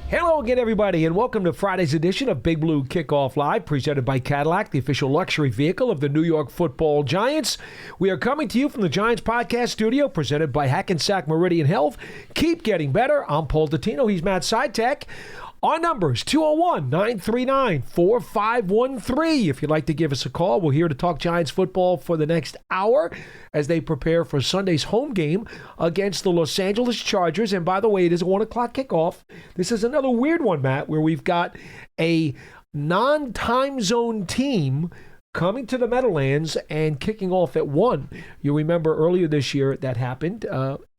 Hello again, everybody, and welcome to Friday's edition of Big Blue Kickoff Live, presented by Cadillac, the official luxury vehicle of the New York Football Giants. We are coming to you from the Giants podcast studio, presented by Hackensack Meridian Health. Keep getting better. I'm Paul Dottino. He's Matt Citak. Our numbers, 201-939-4513. If you'd like to give us a call, we're here to talk Giants football for the next hour as they prepare for Sunday's home game against the Los Angeles Chargers. And by the way, it is a 1 o'clock kickoff. This is another weird one, Matt, where we've got a non-time zone team coming to the Meadowlands and kicking off at 1. You remember earlier this year that happened,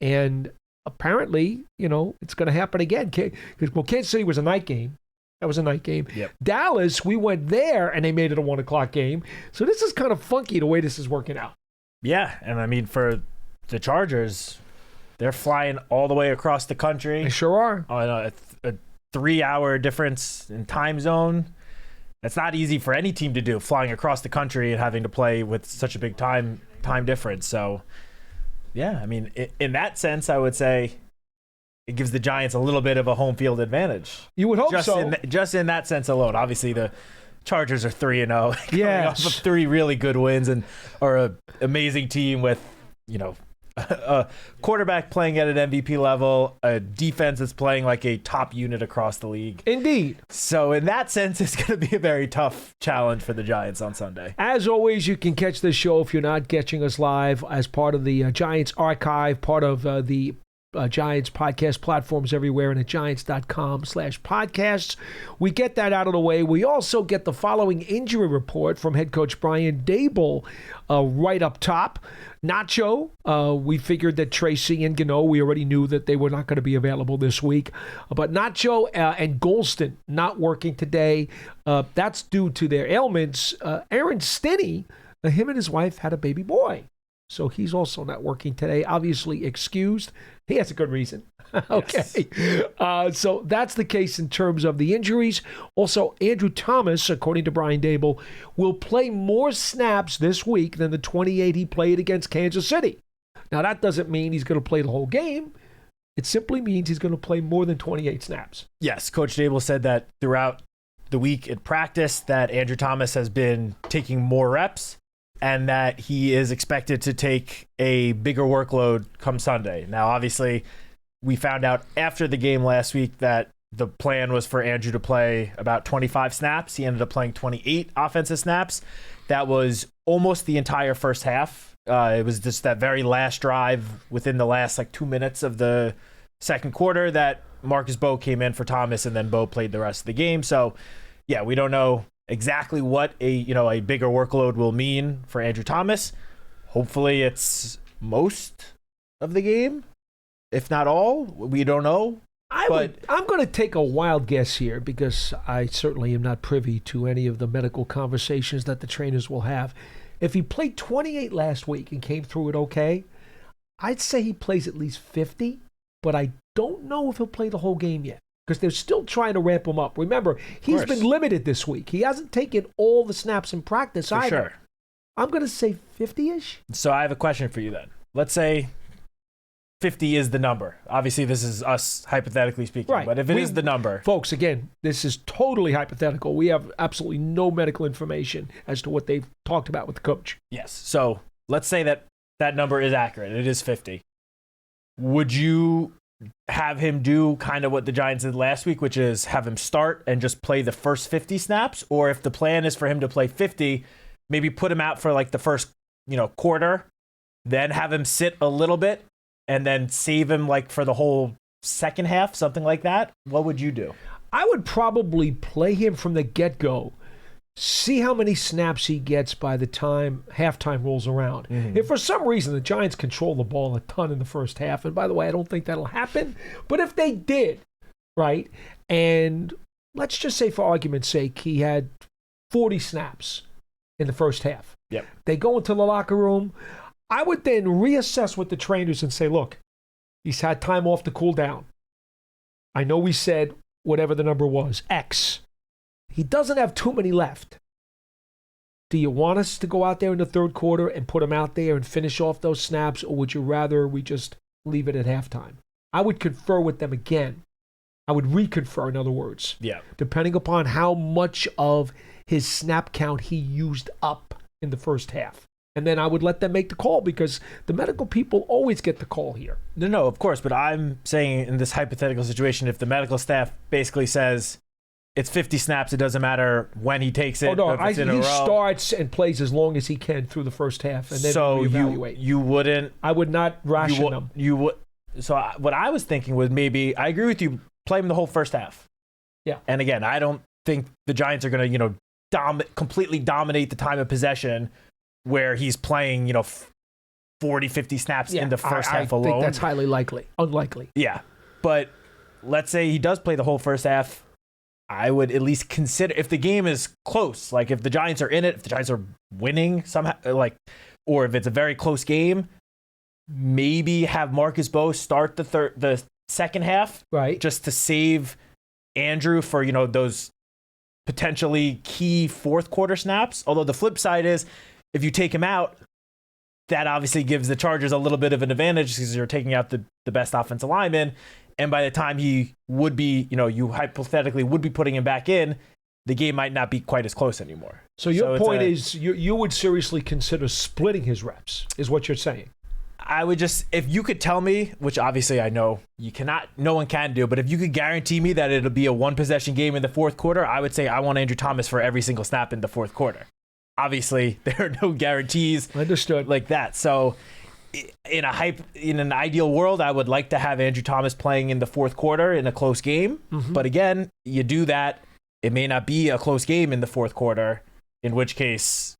and apparently, it's going to happen again. Because Kansas City was a night game. That was a night game. Yep. Dallas, we went there, and they made it a 1 o'clock game. So this is kind of funky the way this is working out. Yeah, and I mean, for the Chargers, they're flying all the way across the country. They sure are. On a 3-hour difference in time zone. That's not easy for any team to do, flying across the country and having to play with such a big time difference. So, yeah, I mean, in that sense, I would say it gives the Giants a little bit of a home field advantage. You would hope so. Just in that sense alone. Obviously, the Chargers are 3-0, coming off of 3 really good wins, and are an amazing team with, a quarterback playing at an MVP level, a defense that's playing like a top unit across the league. Indeed. So in that sense, it's going to be a very tough challenge for the Giants on Sunday. As always, you can catch this show if you're not catching us live as part of the Giants archive, part of the Giants podcast platforms everywhere and at giants.com/podcasts. We get that out of the way. We also get the following injury report from head coach Brian Daboll right up top. Nacho, we figured that Tracy and Gano, we already knew that they were not going to be available this week. But Nacho and Golston not working today. That's due to their ailments. Aaron Stinney, him and his wife had a baby boy. So he's also not working today, obviously excused. He has a good reason. Okay. Yes. So that's the case in terms of the injuries. Also, Andrew Thomas, according to Brian Daboll, will play more snaps this week than the 28 he played against Kansas City. Now, that doesn't mean he's going to play the whole game. It simply means he's going to play more than 28 snaps. Yes, Coach Daboll said that throughout the week in practice that Andrew Thomas has been taking more reps, and that he is expected to take a bigger workload come Sunday. Now, obviously, we found out after the game last week that the plan was for Andrew to play about 25 snaps. He ended up playing 28 offensive snaps. That was almost the entire first half. It was just that very last drive within the last 2 minutes of the second quarter that Marcus Bowe came in for Thomas, and then Bowe played the rest of the game. So, yeah, we don't know exactly what a bigger workload will mean for Andrew Thomas. Hopefully it's most of the game, if not all. We don't know. I'm going to take a wild guess here because I certainly am not privy to any of the medical conversations that the trainers will have. If he played 28 last week and came through it okay, I'd say he plays at least 50, but I don't know if he'll play the whole game yet, because they're still trying to ramp him up. Remember, he's been limited this week. He hasn't taken all the snaps in practice either. Sure. I'm going to say 50-ish. So I have a question for you then. Let's say 50 is the number. Obviously, this is us hypothetically speaking. Right. But if it is the number. Folks, again, this is totally hypothetical. We have absolutely no medical information as to what they've talked about with the coach. Yes. So let's say that number is accurate. It is 50. Would you have him do kind of what the Giants did last week, which is have him start and just play the first 50 snaps? Or if the plan is for him to play 50, maybe put him out for the first, quarter, then have him sit a little bit and then save him for the whole second half, something like that? What would you do? I would probably play him from the get-go, see how many snaps he gets by the time halftime rolls around. Mm-hmm. If for some reason the Giants control the ball a ton in the first half, and by the way, I don't think that'll happen, but if they did, right, and let's just say for argument's sake, he had 40 snaps in the first half. Yep. They go into the locker room. I would then reassess with the trainers and say, look, he's had time off to cool down. I know we said whatever the number was, X. He doesn't have too many left. Do you want us to go out there in the third quarter and put him out there and finish off those snaps, or would you rather we just leave it at halftime? I would confer with them again I would reconfirm, in other words. Yeah. Depending upon how much of his snap count he used up in the first half. And then I would let them make the call because the medical people always get the call here. No, of course. But I'm saying in this hypothetical situation, if the medical staff basically says it's 50 snaps, it doesn't matter when he takes it. He starts and plays as long as he can through the first half and then reevaluate. You wouldn't. I would not ration them. You would. So what I was thinking was maybe, I agree with you, play him the whole first half. Yeah. And again, I don't think the Giants are going to, completely dominate the time of possession where he's playing, 40, 50 snaps in the first half alone. I think that's highly unlikely. Yeah. But let's say he does play the whole first half. I would at least consider, if the game is close, like if the Giants are in it, if the Giants are winning somehow, or if it's a very close game, maybe have Marcus Bowe start the second half, right? Just to save Andrew for those potentially key fourth quarter snaps. Although the flip side is, if you take him out, that obviously gives the Chargers a little bit of an advantage because you're taking out the best offensive lineman. And by the time he would be, you hypothetically would be putting him back in, the game might not be quite as close anymore. So your point is you would seriously consider splitting his reps, is what you're saying. I would just, if you could tell me, which obviously I know you cannot, no one can do, but if you could guarantee me that it'll be a one possession game in the fourth quarter, I would say I want Andrew Thomas for every single snap in the fourth quarter. Obviously, there are no guarantees. Understood. Like that. So in an ideal world, I would like to have Andrew Thomas playing in the fourth quarter in a close game. Mm-hmm. But again, you do that, it may not be a close game in the fourth quarter, in which case,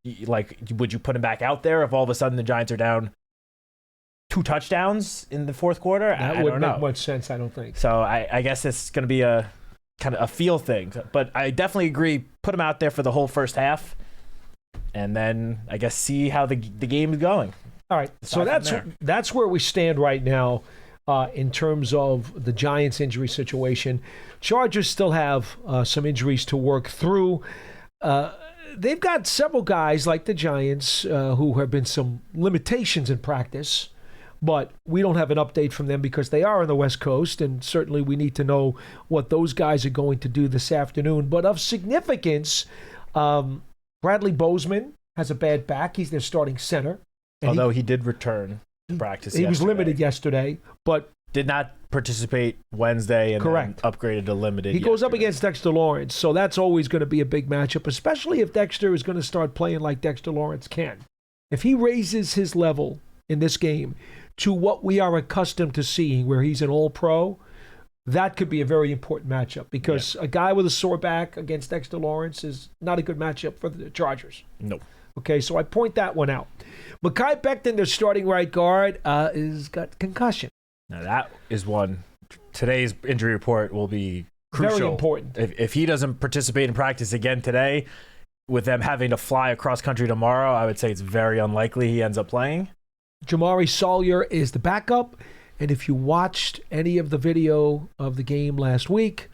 would you put him back out there if all of a sudden the Giants are down 2 touchdowns in the fourth quarter? That wouldn't make much sense, I don't think. So I guess it's going to be a kind of a feel thing. But I definitely agree, put him out there for the whole first half, and then I guess see how the game is going. All right, so that's where we stand right now in terms of the Giants' injury situation. Chargers still have some injuries to work through. They've got several guys like the Giants who have been some limitations in practice, but we don't have an update from them because they are on the West Coast, and certainly we need to know what those guys are going to do this afternoon. But of significance, Bradley Bozeman has a bad back. He's their starting center. Although he did return to practice yesterday. He was limited yesterday, but did not participate Wednesday and correct. Then upgraded to limited. He goes up against Dexter Lawrence, so that's always going to be a big matchup, especially if Dexter is going to start playing like Dexter Lawrence can. If he raises his level in this game to what we are accustomed to seeing, where he's an all-pro, that could be a very important matchup because a guy with a sore back against Dexter Lawrence is not a good matchup for the Chargers. No. Okay, so I point that one out. Mekhi Becton, their starting right guard, is got concussion. Now that is one. Today's injury report will be crucial. Very important. If he doesn't participate in practice again today, with them having to fly across country tomorrow, I would say it's very unlikely he ends up playing. Jamari Sawyer is the backup, and if you watched any of the video of the game last week,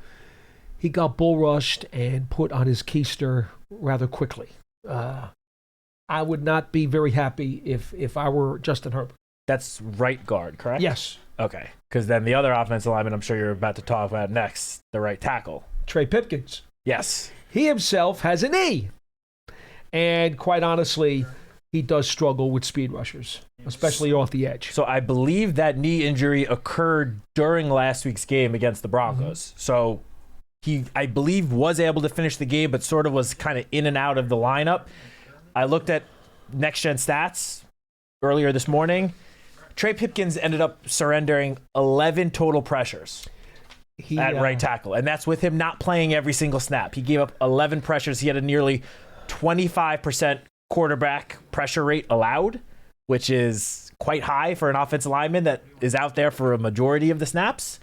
he got bull rushed and put on his keister rather quickly. I would not be very happy if I were Justin Herbert. That's right guard, correct? Yes. Okay. Because then the other offensive lineman I'm sure you're about to talk about next, the right tackle. Trey Pipkins. Yes. He himself has a knee. And quite honestly, he does struggle with speed rushers, especially off the edge. So I believe that knee injury occurred during last week's game against the Broncos. Mm-hmm. So he, I believe, was able to finish the game, but sort of was kind of in and out of the lineup. I looked at Next Gen Stats earlier this morning. Trey Pipkins ended up surrendering 11 total pressures at right tackle, and that's with him not playing every single snap. He gave up 11 pressures. He had a nearly 25% quarterback pressure rate allowed, which is quite high for an offensive lineman that is out there for a majority of the snaps.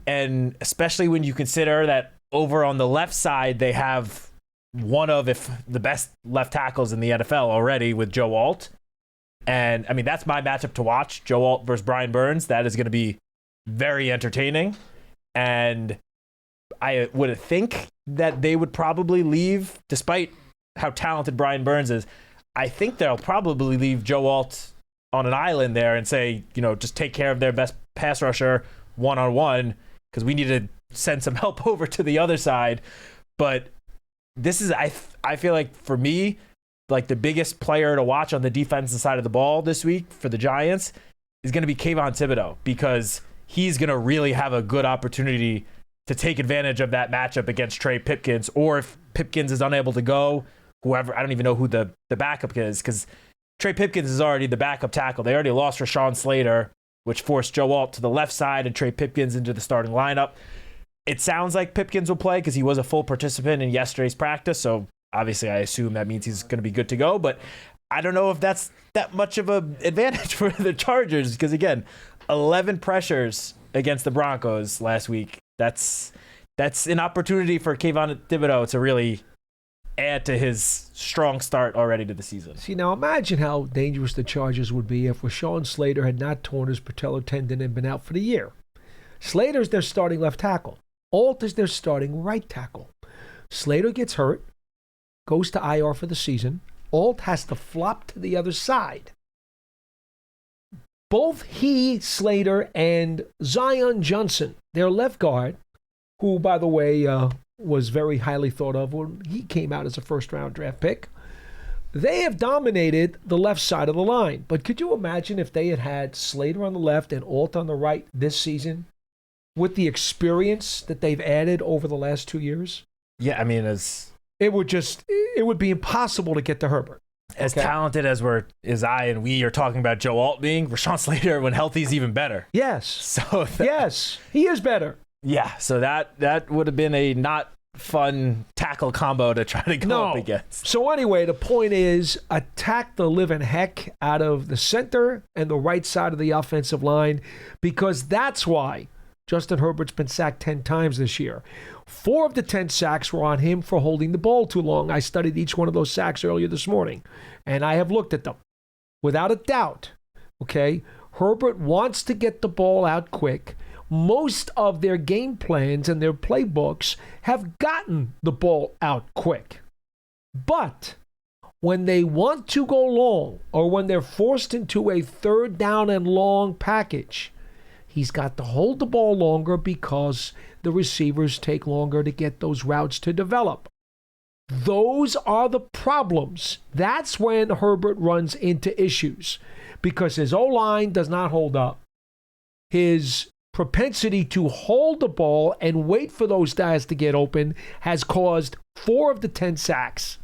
And especially when you consider that over on the left side, they have one of, if the best left tackles in the NFL already with Joe Alt. And I mean, that's my matchup to watch, Joe Alt versus Brian Burns. That is going to be very entertaining. And I would think that they would probably leave, despite how talented Brian Burns is, I think they'll probably leave Joe Alt on an island there and say, you know, just take care of their best pass rusher one-on-one, because we need to send some help over to the other side. But this is, I feel like for me, like the biggest player to watch on the defensive side of the ball this week for the Giants is going to be Kayvon Thibodeau, because he's going to really have a good opportunity to take advantage of that matchup against Trey Pipkins, or if Pipkins is unable to go, whoever, I don't even know who the backup is, because Trey Pipkins is already the backup tackle. They already lost Rashawn Slater, which forced Joe Alt to the left side and Trey Pipkins into the starting lineup. It sounds like Pipkins will play because he was a full participant in yesterday's practice, so obviously I assume that means he's going to be good to go, but I don't know if that's that much of an advantage for the Chargers, because again, 11 pressures against the Broncos last week. That's an opportunity for Kayvon Thibodeau to really add to his strong start already to the season. See, now imagine how dangerous the Chargers would be if Rashawn Slater had not torn his patellar tendon and been out for the year. Slater's their starting left tackle. Alt is their starting right tackle. Slater gets hurt, goes to IR for the season. Alt has to flop to the other side. Both he, Slater, and Zion Johnson, their left guard, who, by the way, was very highly thought of when he came out as a first-round draft pick, they have dominated the left side of the line. But could you imagine if they had had Slater on the left and Alt on the right this season with the experience that they've added over the last 2 years? Yeah, I mean, it would be impossible to get to Herbert. As talented as I and we are talking about Joe Alt being, Rashawn Slater, when healthy, is even better. Yes. Yes, he is better. Yeah, so that would have been a not fun tackle combo to try to go up against. So anyway, the point is, attack the living heck out of the center and the right side of the offensive line, because that's why Justin Herbert's been sacked 10 times this year. 4 of the 10 sacks were on him for holding the ball too long. I studied each one of those sacks earlier this morning, and I have looked at them. Without a doubt, okay, Herbert wants to get the ball out quick. Most of their game plans and their playbooks have gotten the ball out quick. But when they want to go long, or when they're forced into a third down and long package, he's got to hold the ball longer because the receivers take longer to get those routes to develop. Those are the problems. That's when Herbert runs into issues, because his O-line does not hold up. His propensity to hold the ball and wait for those guys to get open has caused 4 of the 10 sacks.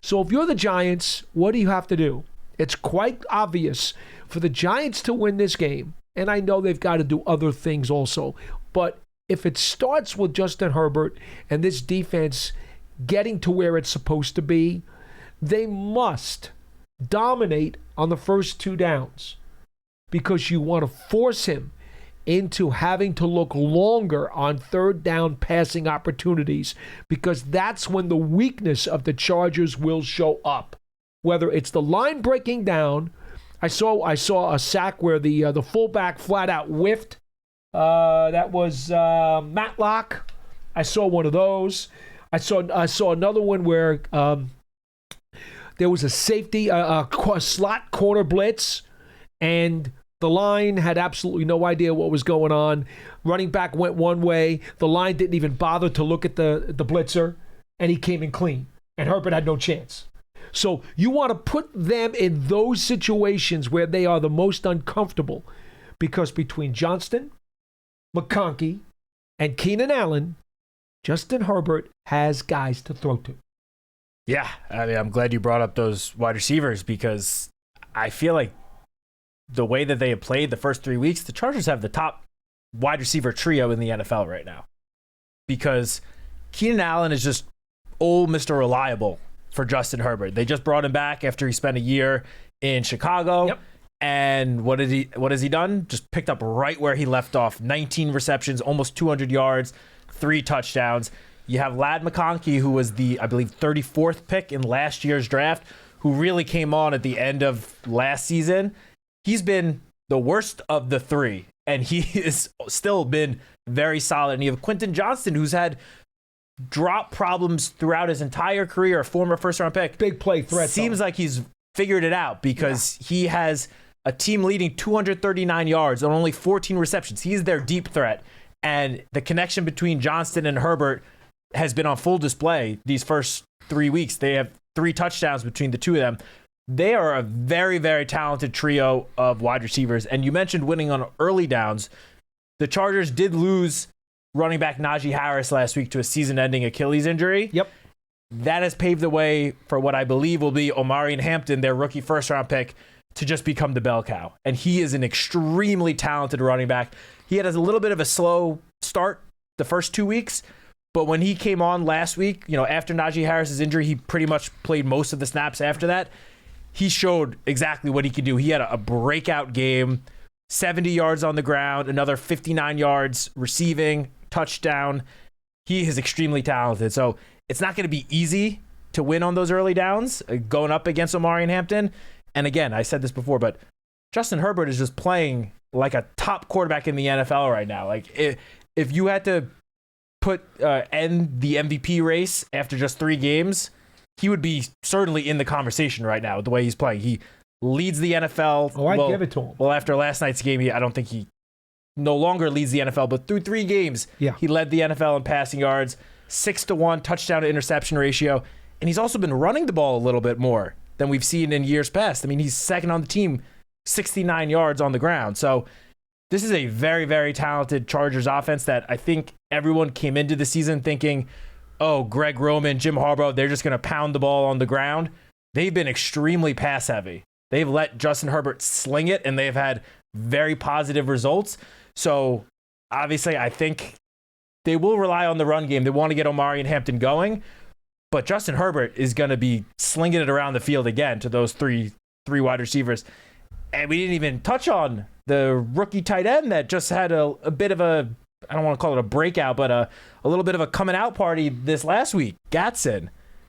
So if you're the Giants, what do you have to do? It's quite obvious for the Giants to win this game, and I know they've got to do other things also, but if it starts with Justin Herbert and this defense getting to where it's supposed to be, they must dominate on the first 2 downs, because you want to force him into having to look longer on third down passing opportunities, because that's when the weakness of the Chargers will show up. Whether it's the line breaking down, I saw a sack where the fullback flat out whiffed. That was Matlock. I saw one of those. I saw another one where there was a safety, a slot corner blitz, and the line had absolutely no idea what was going on. Running back went one way. The line didn't even bother to look at the blitzer, and he came in clean. And Herbert had no chance. So you want to put them in those situations where they are the most uncomfortable, because between Johnston, McConkey, and Keenan Allen, Justin Herbert has guys to throw to. Yeah, I mean, I'm glad you brought up those wide receivers, because I feel like the way that they have played the first 3 weeks, the Chargers have the top wide receiver trio in the NFL right now, because Keenan Allen is just old Mr. Reliable for Justin Herbert. They just brought him back after he spent a year in Chicago. Yep. And what has he done? Just picked up right where he left off. 19 receptions, almost 200 yards, 3 touchdowns. You have Ladd McConkey, who was the, I believe, 34th pick in last year's draft, who really came on at the end of last season. He's been the worst of the 3, and he has still been very solid. And you have Quentin Johnston, who's had drop problems throughout his entire career, a former first-round pick. Big play threat. Seems like he's figured it out, because he has a team-leading 239 yards on only 14 receptions. He's their deep threat. And the connection between Johnston and Herbert has been on full display these first 3 weeks. They have 3 touchdowns between the two of them. They are a very, very talented trio of wide receivers. And you mentioned winning on early downs. The Chargers did lose running back Najee Harris last week to a season-ending Achilles injury. Yep. That has paved the way for what I believe will be Omarion Hampton, their rookie first-round pick, to just become the bell cow. And he is an extremely talented running back. He had a little bit of a slow start the first 2 weeks, but when he came on last week, after Najee Harris's injury, he pretty much played most of the snaps after that. He showed exactly what he could do. He had a breakout game, 70 yards on the ground, another 59 yards receiving, touchdown. He is extremely talented. So it's not going to be easy to win on those early downs going up against Omarion Hampton. And again, I said this before, but Justin Herbert is just playing like a top quarterback in the NFL right now. Like if you had to end the MVP race after just 3 games, he would be certainly in the conversation right now with the way he's playing. He leads the NFL. Oh, I'd give it to him. Well, after last night's game, I don't think he no longer leads the NFL, but through 3 games, he led the NFL in passing yards, 6-1 touchdown to interception ratio, and he's also been running the ball a little bit more than we've seen in years past. I mean, he's second on the team, 69 yards on the ground. So this is a very, very talented Chargers offense that I think everyone came into the season thinking, oh, Greg Roman, Jim Harbaugh, they're just going to pound the ball on the ground. They've been extremely pass heavy. They've let Justin Herbert sling it, and they've had very positive results. So obviously, I think they will rely on the run game. They want to get Omarion Hampton going, but Justin Herbert is going to be slinging it around the field again to those three wide receivers. And we didn't even touch on the rookie tight end that just had a bit of a, I don't want to call it a breakout, but a little bit of a coming out party this last week. Gatson,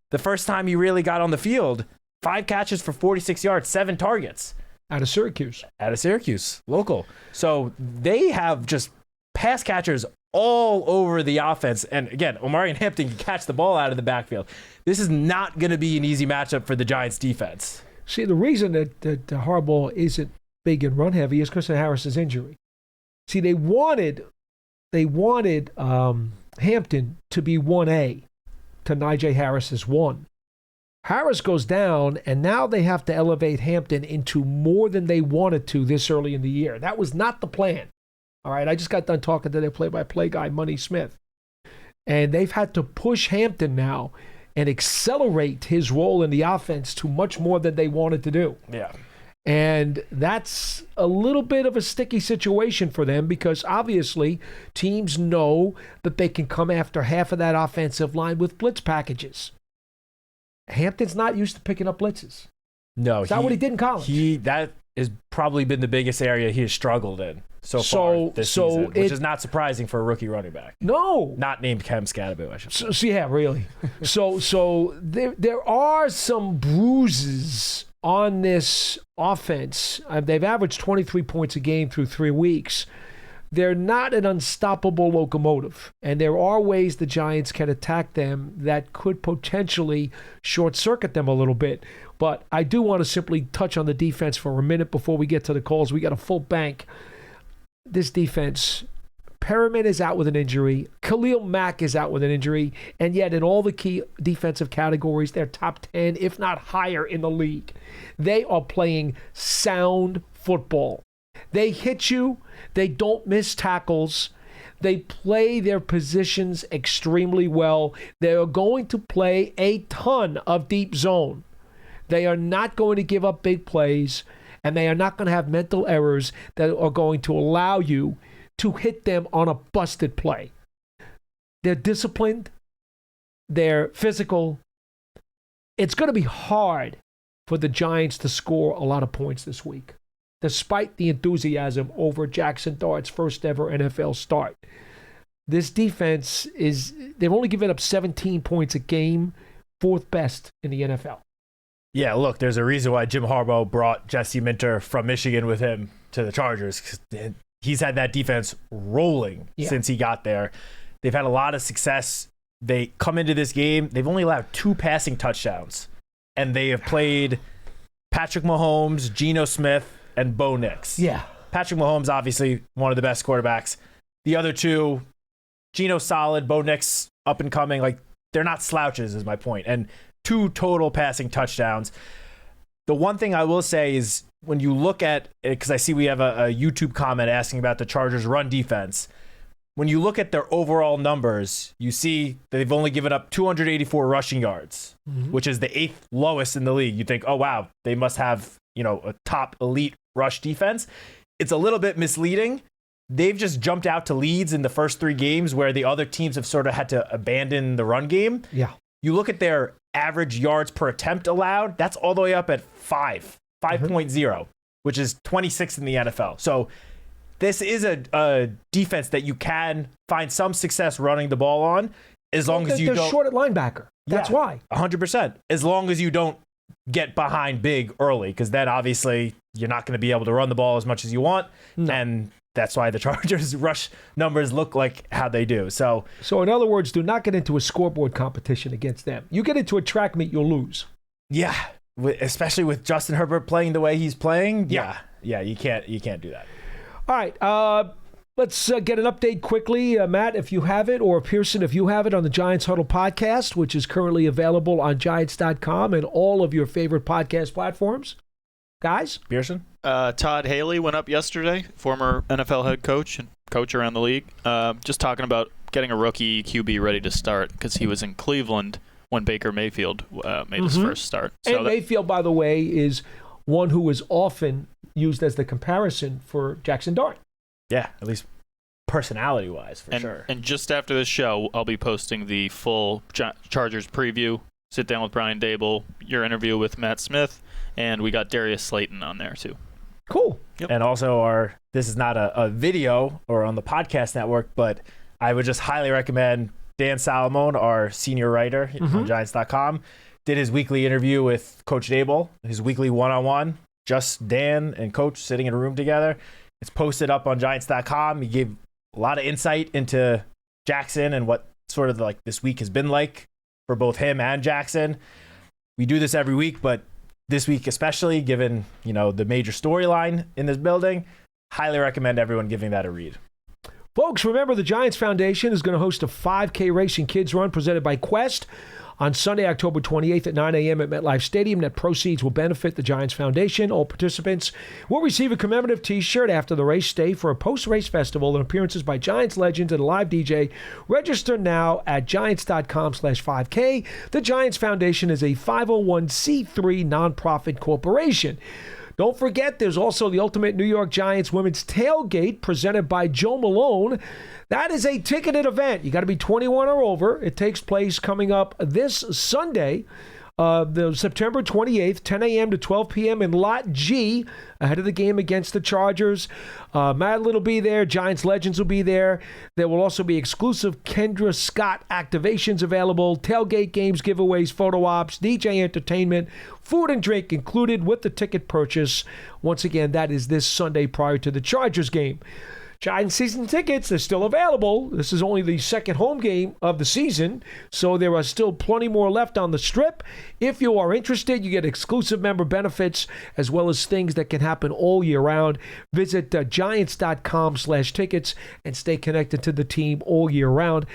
the first time he really got on the field, 5 catches for 46 yards, 7 targets. Out of Syracuse, local. So they have just pass catchers all over the offense. And again, Omarion Hampton can catch the ball out of the backfield. This is not going to be an easy matchup for the Giants defense. See, the reason that Harbaugh isn't big and run heavy is because of Harris's injury. See, they wanted Hampton to be 1A to Najee Harris's 1. Harris goes down, and now they have to elevate Hampton into more than they wanted to this early in the year. That was not the plan. All right, I just got done talking to their play-by-play guy, Money Smith. And they've had to push Hampton now and accelerate his role in the offense to much more than they wanted to do. Yeah. And that's a little bit of a sticky situation for them because obviously teams know that they can come after half of that offensive line with blitz packages. Hampton's not used to picking up blitzes. No. Is that what he did in college? That has probably been the biggest area he has struggled in so far this season, which is not surprising for a rookie running back. No. Not named Cam Scadaboo, I should say. So yeah, really. so there are some bruises on this offense. They've averaged 23 points a game through 3 weeks. They're not an unstoppable locomotive, and there are ways the Giants can attack them that could potentially short-circuit them a little bit. But I do want to simply touch on the defense for a minute before we get to the calls. We got a full bank. This defense, Perriman is out with an injury. Khalil Mack is out with an injury. And yet in all the key defensive categories, they're top 10, if not higher in the league. They are playing sound football. They hit you. They don't miss tackles. They play their positions extremely well. They are going to play a ton of deep zone. They are not going to give up big plays, and they are not going to have mental errors that are going to allow you to hit them on a busted play. They're disciplined. They're physical. It's going to be hard for the Giants to score a lot of points this week, despite the enthusiasm over Jackson Dart's first ever NFL start. This defense they've only given up 17 points a game, 4th best in the NFL. Yeah, look, there's a reason why Jim Harbaugh brought Jesse Minter from Michigan with him to the Chargers. 'Cause he's had that defense rolling since he got there. They've had a lot of success. They come into this game, they've only allowed 2 passing touchdowns, and they have played Patrick Mahomes, Geno Smith, and Bo Nix. Yeah. Patrick Mahomes, obviously one of the best quarterbacks. the other two, Geno solid, Bo Nix up and coming. Like, they're not slouches is my point. And 2 total passing touchdowns. The one thing I will say is when you look at it, because I see we have a YouTube comment asking about the Chargers' run defense. When you look at their overall numbers, you see that they've only given up 284 rushing yards, which is the 8th lowest in the league. You think, oh, wow, they must have, a top elite rush defense. It's a little bit misleading. They've just jumped out to leads in the first 3 games where the other teams have sort of had to abandon the run game. Yeah. You look at their average yards per attempt allowed, that's all the way up at 5.0, which is 26th in the NFL. So this is a defense that you can find some success running the ball on as long as you don't. They're short at linebacker. That's why. 100%. As long as you don't get behind big early, because then obviously you're not going to be able to run the ball as much as you want. No. And that's why the Chargers' rush numbers look like how they do. So in other words, do not get into a scoreboard competition against them. You get into a track meet, you'll lose. Yeah, especially with Justin Herbert playing the way he's playing. Yeah, you can't do that. All right, let's get an update quickly, Matt, if you have it, or Pearson, if you have it, on the Giants Huddle podcast, which is currently available on Giants.com and all of your favorite podcast platforms. Guys? Pearson? Todd Haley went up yesterday, former NFL head coach and coach around the league, just talking about getting a rookie QB ready to start because he was in Cleveland when Baker Mayfield made his first start. And Mayfield, by the way, is one who is often used as the comparison for Jackson Dart. Yeah, at least personality-wise, for sure. And just after this show, I'll be posting the full Chargers preview, sit down with Brian Dable, your interview with Matt Smith, and we got Darius Slayton on there too. Cool. Yep. And also this is not a video or on the podcast network, but I would just highly recommend Dan Salamone, our senior writer on Giants.com, did his weekly interview with Coach Dable, his weekly one-on-one, just Dan and Coach sitting in a room together. It's posted up on Giants.com. He gave a lot of insight into Jackson and what sort of like this week has been like for both him and Jackson. We do this every week, but this week especially, given the major storyline in this building, highly recommend everyone giving that a read. Folks, remember the Giants Foundation is going to host a 5K Racing Kids Run presented by Quest on Sunday, October 28th at 9 a.m. at MetLife Stadium. Net proceeds will benefit the Giants Foundation. All participants will receive a commemorative T-shirt after the race. Stay for a post-race festival and appearances by Giants legends and a live DJ. Register now at Giants.com/5K. The Giants Foundation is a 501c3 nonprofit corporation. Don't forget, there's also the Ultimate New York Giants Women's Tailgate presented by Joe Malone. That is a ticketed event. You got to be 21 or over. It takes place coming up this Sunday, the September 28th, 10 a.m. to 12 p.m. in Lot G, ahead of the game against the Chargers. Madeline will be there. Giants legends will be there. There will also be exclusive Kendra Scott activations available, tailgate games, giveaways, photo ops, DJ entertainment, food and drink included with the ticket purchase. Once again, that is this Sunday prior to the Chargers game. Giants season tickets, they're still available. This is only the second home game of the season, so there are still plenty more left on the Strip. If you are interested, you get exclusive member benefits as well as things that can happen all year round. Visit Giants.com/tickets and stay connected to the team all year round.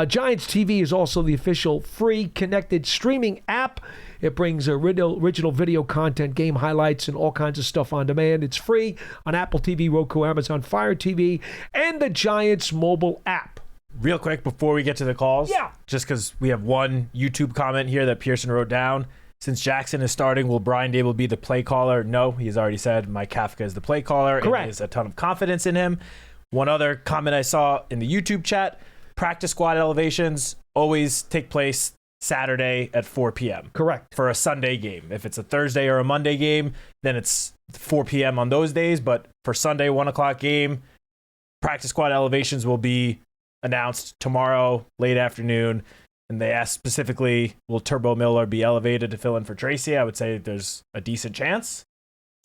Giants TV is also the official free connected streaming app. It brings original video content, game highlights, and all kinds of stuff on demand. It's free on Apple TV, Roku, Amazon Fire TV, and the Giants mobile app. Real quick before we get to the calls, just because we have one YouTube comment here that Pearson wrote down. Since Jackson is starting, will Brian Dable be the play caller? No, he's already said Mike Kafka is the play caller. Correct. And he has a ton of confidence in him. One other comment I saw in the YouTube chat, practice squad elevations always take place Saturday at 4 p.m. Correct. For a Sunday game. If it's a Thursday or a Monday game, then it's 4 p.m. on those days. But for Sunday, 1 o'clock game, practice squad elevations will be announced tomorrow, late afternoon. And they asked specifically, will Turbo Miller be elevated to fill in for Tracy? I would say there's a decent chance.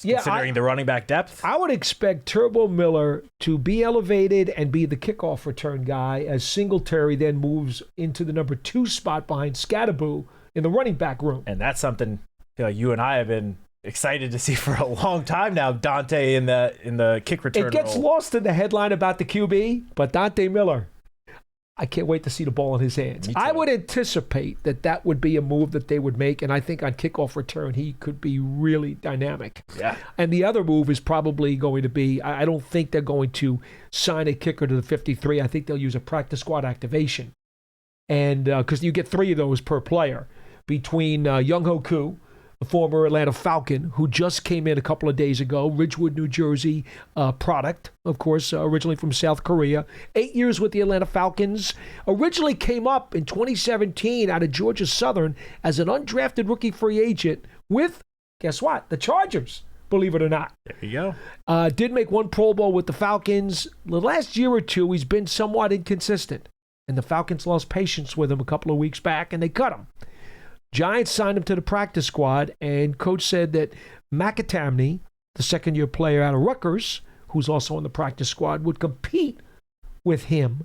Considering the running back depth. I would expect Turbo Miller to be elevated and be the kickoff return guy as Singletary then moves into the number 2 spot behind Scatterboo in the running back room. And that's something I feel like you and I have been excited to see for a long time now Dante in the kick return It gets role. lost in the headline about the QB, but Dante Miller, I can't wait to see the ball in his hands. Me too. I would anticipate that would be a move that they would make, and I think on kickoff return he could be really dynamic. Yeah. And the other move is probably going to be, I don't think they're going to sign a kicker to the 53. I think they'll use a practice squad activation. And because you get 3 of those per player between Younghoe Koo, the former Atlanta Falcon, who just came in a couple of days ago, Ridgewood, New Jersey product, of course, originally from South Korea. 8 years with the Atlanta Falcons. Originally came up in 2017 out of Georgia Southern as an undrafted rookie free agent with, guess what, the Chargers, believe it or not. There you go. Did make 1 Pro Bowl with the Falcons. The last year or two, he's been somewhat inconsistent. And the Falcons lost patience with him a couple of weeks back, and they cut him. Giants signed him to the practice squad, and coach said that McAtamney, the second-year player out of Rutgers, who's also on the practice squad, would compete with him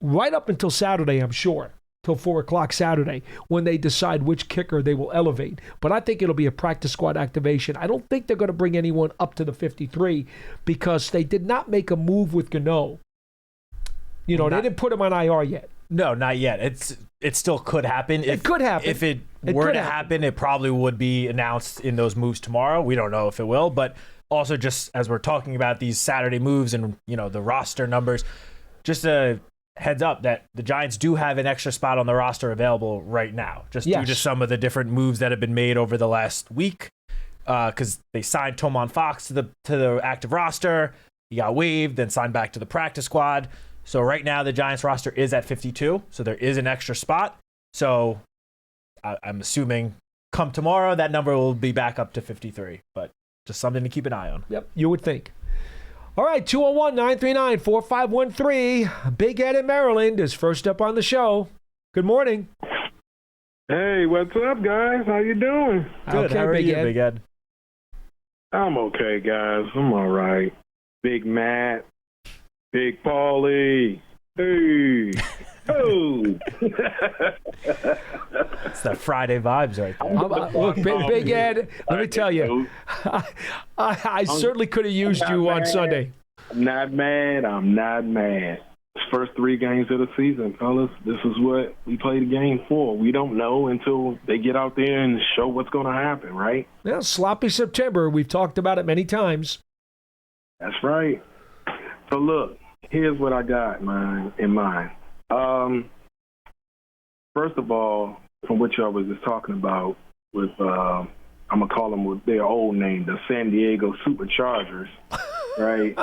right up until Saturday, I'm sure, till 4 o'clock Saturday, when they decide which kicker they will elevate. But I think it'll be a practice squad activation. I don't think they're going to bring anyone up to the 53 because they did not make a move with Gano. They didn't put him on IR yet. No, not yet. It still could happen. It could happen. If it were to happen, it probably would be announced in those moves tomorrow. We don't know if it will, but also just as we're talking about these Saturday moves and the roster numbers, just a heads up that the Giants do have an extra spot on the roster available right now, just due to some of the different moves that have been made over the last week. Because they signed Tomon Fox to the active roster, he got waived, then signed back to the practice squad. So right now the Giants roster is at 52, so there is an extra spot. So I'm assuming come tomorrow that number will be back up to 53, but just something to keep an eye on. Yep, you would think. All right, 201-939-4513. Big Ed in Maryland is first up on the show. Good morning. Hey, what's up, guys? How you doing? Good. Okay, How are Big you, Ed? Big Ed? I'm okay, guys. I'm all right. Big Matt, Big Paulie. Hey. Oh. It's that Friday vibes right there. Look, Big Ed, let me tell you, I certainly could have used you on Sunday. I'm not mad. It's first 3 games of the season, fellas. This is what we play the game for. We don't know until they get out there and show what's going to happen, right? Well, sloppy September. We've talked about it many times. That's right. So, look, here's what I got in mind. First of all, from what y'all was just talking about with, I'm going to call them with their old name, the San Diego Superchargers, right?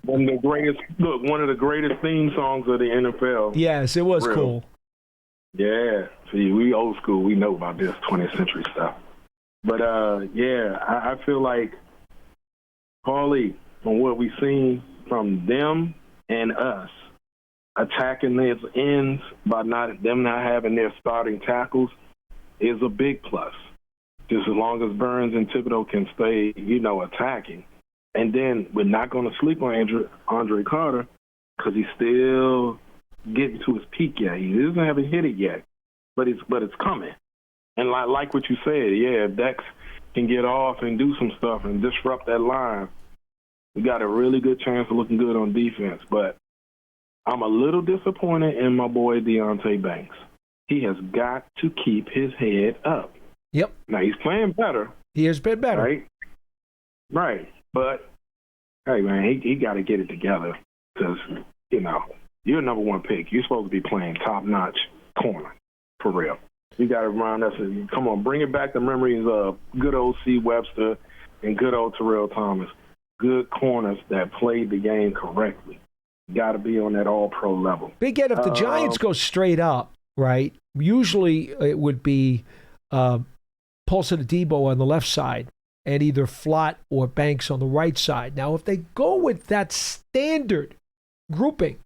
One of the greatest theme songs of the NFL. Yes, it was cool. Yeah. See, we old school. We know about this 20th century stuff. But, I feel like, Paulie, from what we've seen from them and us, attacking their ends by them not having their starting tackles is a big plus. Just as long as Burns and Thibodeau can stay, attacking. And then we're not going to sleep on Andre Carter because he's still getting to his peak yet. He haven't hit it yet, but it's coming. And like what you said, if Dex can get off and do some stuff and disrupt that line, we got a really good chance of looking good on defense. But I'm a little disappointed in my boy Deonte Banks. He has got to keep his head up. Yep. Now, he's playing better. He has been better. Right. But, hey, man, he got to get it together because, you're number 1 pick. You're supposed to be playing top-notch corner, for real. You got to remind us, come on, bring it back the memories of good old C. Webster and good old Terrell Thomas. Good corners that played the game correctly. Got to be on that all-pro level. Big Ed, if the Giants go straight up, right, usually it would be Paulson Adebo on the left side and either Flott or Banks on the right side. Now, if they go with that standard grouping,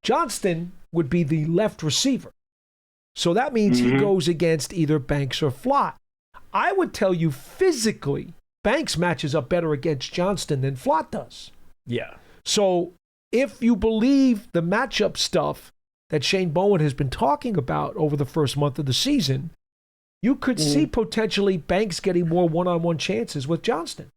Johnston would be the left receiver. So that means he goes against either Banks or Flott. I would tell you physically, Banks matches up better against Johnston than Flott does. Yeah. So if you believe the matchup stuff that Shane Bowen has been talking about over the first month of the season, you could see potentially Banks getting more one-on-one chances with Johnston.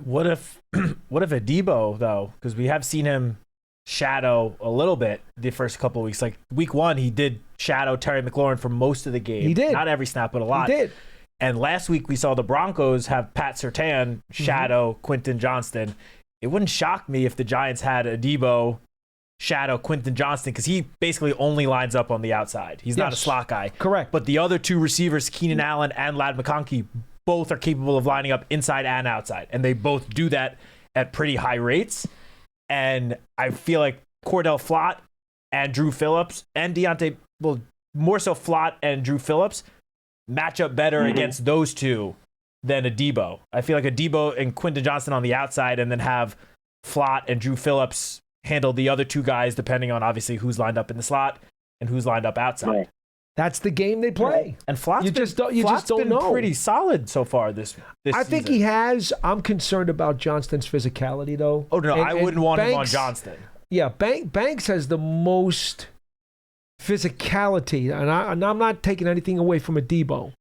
What if Adebo, though? Because we have seen him shadow a little bit the first couple of weeks. Like week 1, he did shadow Terry McLaurin for most of the game. He did. Not every snap, but a lot. He did. And last week we saw the Broncos have Pat Surtain shadow Quentin Johnston. It wouldn't shock me if the Giants had Adebo shadow Quentin Johnston because he basically only lines up on the outside. He's not a slot guy. Correct. But the other 2 receivers, Keenan Allen and Ladd McConkey, both are capable of lining up inside and outside. And they both do that at pretty high rates. And I feel like Cordell Flott and Drew Phillips and Deontay, well, more so Flott and Drew Phillips, match up better against those 2 than Adebo. I feel like Adebo and Quentin Johnston on the outside and then have Flott and Drew Phillips handle the other 2 guys depending on obviously who's lined up in the slot and who's lined up outside. Right. That's the game they play. And Flott's just don't been know. pretty solid so far this I think season. he has. I'm concerned about Johnston's physicality, though. Oh, no, I wouldn't want him on Banks- Johnston. Yeah, Banks has the most physicality, and I'm not taking anything away from Adebo,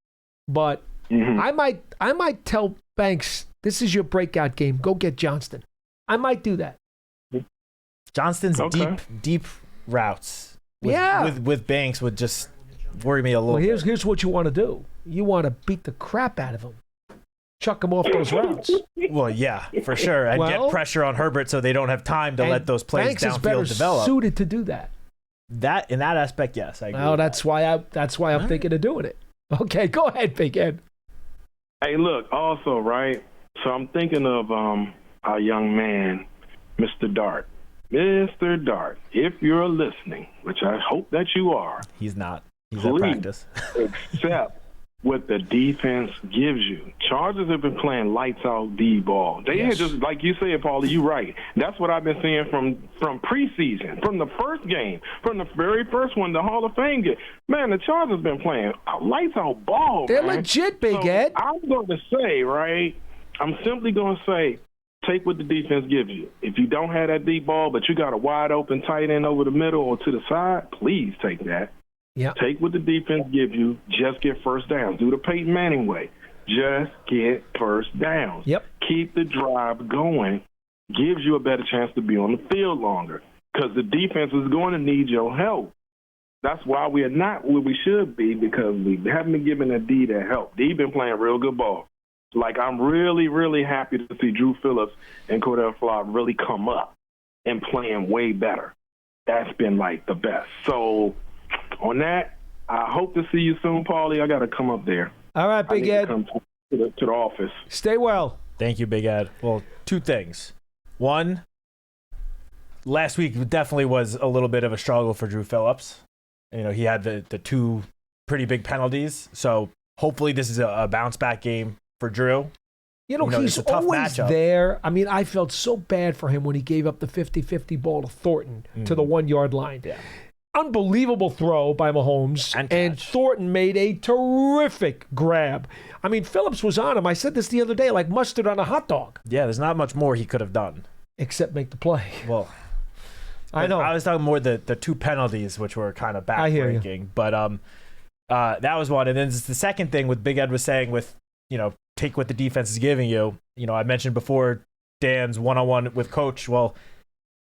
but I might tell Banks, this is your breakout game. Go get Johnston. I might do that. Johnston's deep routes. With Banks would just worry me a little. Well, here's what you want to do. You want to beat the crap out of him. Chuck him off those routes. Well, yeah, for sure. And get pressure on Herbert so they don't have time to let those plays Banks is better downfield develop. suited to do that. That in that aspect, yes, I agree. Well, that's why I'm thinking of doing it. Okay, go ahead, Big Ed. Hey, look, also, right? So I'm thinking of our young man, Mr. Dart. Mr. Dart, if you're listening, which I hope that you are. He's not. He's Please at practice. accept what the defense gives you. Chargers have been playing lights out D-ball. They had just, like you said, Paulie, you're right. That's what I've been seeing from preseason, from the first game, from the very first one, the Hall of Fame game. Man, the Chargers have been playing lights out ball, They're man. legit, Big So Ed. I'm going to say, right, I'm simply going to say, take what the defense gives you. If you don't have that deep ball, but you got a wide open tight end over the middle or to the side, please take that. Yeah. Take what the defense gives you. Just get first downs. Do the Peyton Manning way. Just get first downs. Yep. Keep the drive going. Gives you a better chance to be on the field longer because the defense is going to need your help. That's why we are not where we should be because we haven't been giving a D that help. D been playing real good ball. Like, I'm really, really happy to see Drew Phillips and Cordell Flott really come up and playing way better. That's been, like, the best. So, on that, I hope to see you soon, Paulie. I got to come up there. All right, Big Ed. Come to the office. Stay well. Thank you, Big Ed. Well, 2 things. One, last week definitely was a little bit of a struggle for Drew Phillips. You know, he had the 2 pretty big penalties. So, hopefully this is a bounce-back game for Drew. You know, he's it's a tough always matchup. there. I mean, I felt so bad for him when he gave up the 50-50 ball to Thornton to the 1-yard line. Yeah. Unbelievable throw by Mahomes. And catch. Thornton made a terrific grab. I mean, Phillips was on him. I said this the other day, like mustard on a hot dog. Yeah, there's not much more he could have done. Except make the play. Well, I know. I was talking more the 2 penalties, which were kind of I hear you. backbreaking. But that was one. And then the second thing with Big Ed was saying with, take what the defense is giving you. I mentioned before Dan's one-on-one with Coach. Well,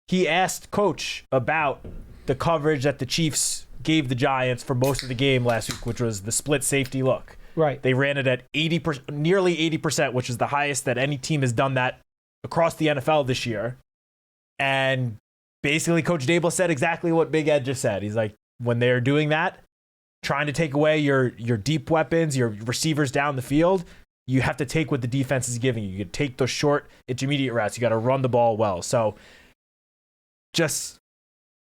he asked Coach about the coverage that the Chiefs gave the Giants for most of the game last week, which was the split safety look. Right. They ran it at 80%, nearly 80%, which is the highest that any team has done that across the NFL this year. And basically, Coach Dable said exactly what Big Ed just said. He's like, when they're doing that, trying to take away your deep weapons, your receivers down the field, you have to take what the defense is giving you. You take those short, intermediate routes. You got to run the ball well. So just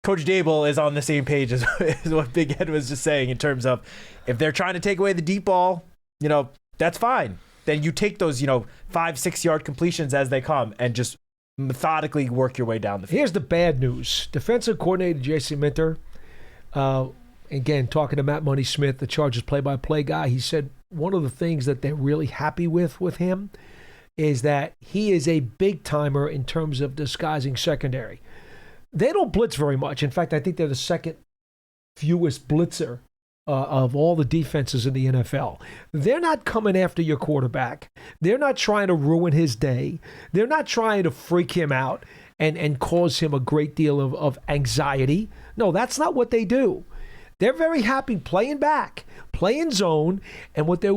Coach Dable is on the same page as what Big Ed was just saying in terms of if they're trying to take away the deep ball, that's fine. Then you take those, 5-6 yard completions as they come and just methodically work your way down the field. Here's the bad news. Defensive coordinator J.C. Minter, again, talking to Matt Money Smith, the Chargers play-by-play guy, he said one of the things that they're really happy with him is that he is a big-timer in terms of disguising secondary. They don't blitz very much. In fact, I think they're the second fewest blitzer of all the defenses in the NFL. They're not coming after your quarterback. They're not trying to ruin his day. They're not trying to freak him out and cause him a great deal of anxiety. No, that's not what they do. They're very happy playing back, playing zone, and what they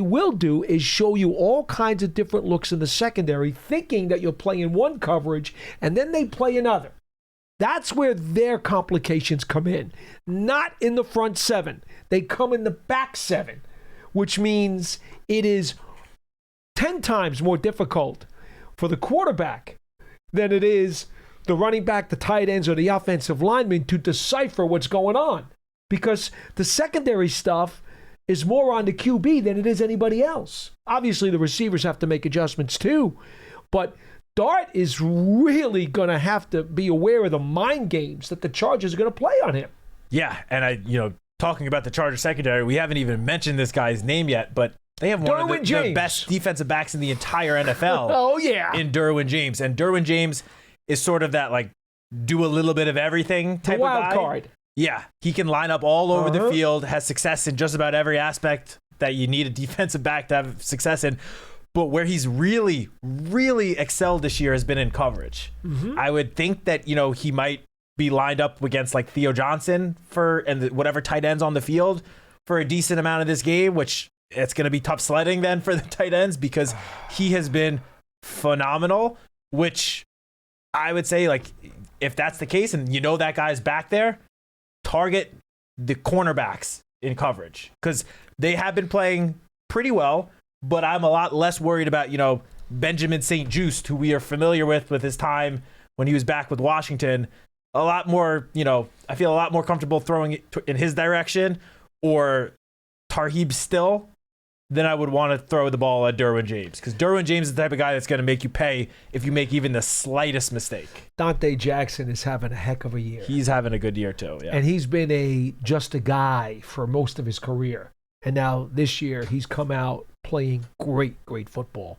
will do is show you all kinds of different looks in the secondary, thinking that you're playing one coverage, and then they play another. That's where their complications come in, not in the front seven. They come in the back seven, which means it is 10 times more difficult for the quarterback than it is the running back, the tight ends, or the offensive lineman to decipher what's going on. Because the secondary stuff is more on the QB than it is anybody else. Obviously, the receivers have to make adjustments too, but Dart is really going to have to be aware of the mind games that the Chargers are going to play on him. Yeah, and talking about the Chargers secondary, we haven't even mentioned this guy's name yet, but they have one of the best defensive backs in the entire NFL. Oh, yeah. In Derwin James. And Derwin James is sort of that, like, do a little bit of everything type of guy. Wild card. Yeah, he can line up all over the field, has success in just about every aspect that you need a defensive back to have success in. But where he's really, really excelled this year has been in coverage. Mm-hmm. I would think that, he might be lined up against like Theo Johnson and whatever tight ends on the field for a decent amount of this game, which it's going to be tough sledding then for the tight ends because he has been phenomenal, which I would say, like, if that's the case and that guy's back there, target the cornerbacks in coverage because they have been playing pretty well. But I'm a lot less worried about, Benjamin St. Juste, who we are familiar with his time when he was back with Washington. A lot more, I feel a lot more comfortable throwing it in his direction or Tarheeb Still than I would want to throw the ball at Derwin James. Because Derwin James is the type of guy that's going to make you pay if you make even the slightest mistake. Dante Jackson is having a heck of a year. He's having a good year, too. Yeah. And he's been just a guy for most of his career. And now this year he's come out playing great football.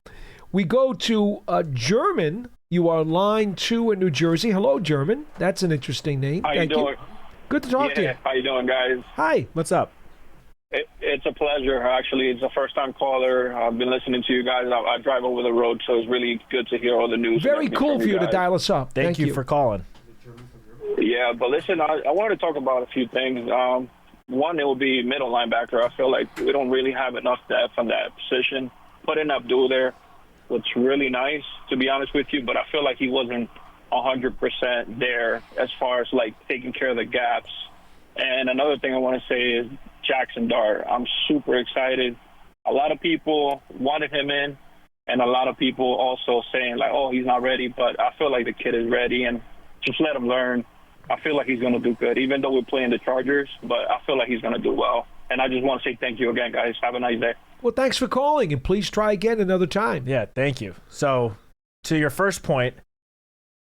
We go to German. You are line 2 in New Jersey. Hello, German. That's an interesting name. How Thank you doing? Good to talk to you. How you doing, guys? Hi. What's up? It's a pleasure. Actually, it's a first-time caller. I've been listening to you guys. I drive over the road, so it's really good to hear all the news. Very cool for you to dial us up. Thank you for calling. Yeah, but listen, I wanted to talk about a few things. One, it will be middle linebacker. I feel like we don't really have enough depth on that position. Putting Abdul there was really nice, to be honest with you, but I feel like he wasn't 100% there as far as, like, taking care of the gaps. And another thing I want to say is Jackson Dart. I'm super excited. A lot of people wanted him in, and a lot of people also saying, like, oh, he's not ready. But I feel like the kid is ready, and just let him learn. I feel like he's going to do good, even though we're playing the Chargers, but I feel like he's going to do well. And I just want to say thank you again, guys. Have a nice day. Well, thanks for calling, and please try again another time. Yeah, thank you. So, to your first point,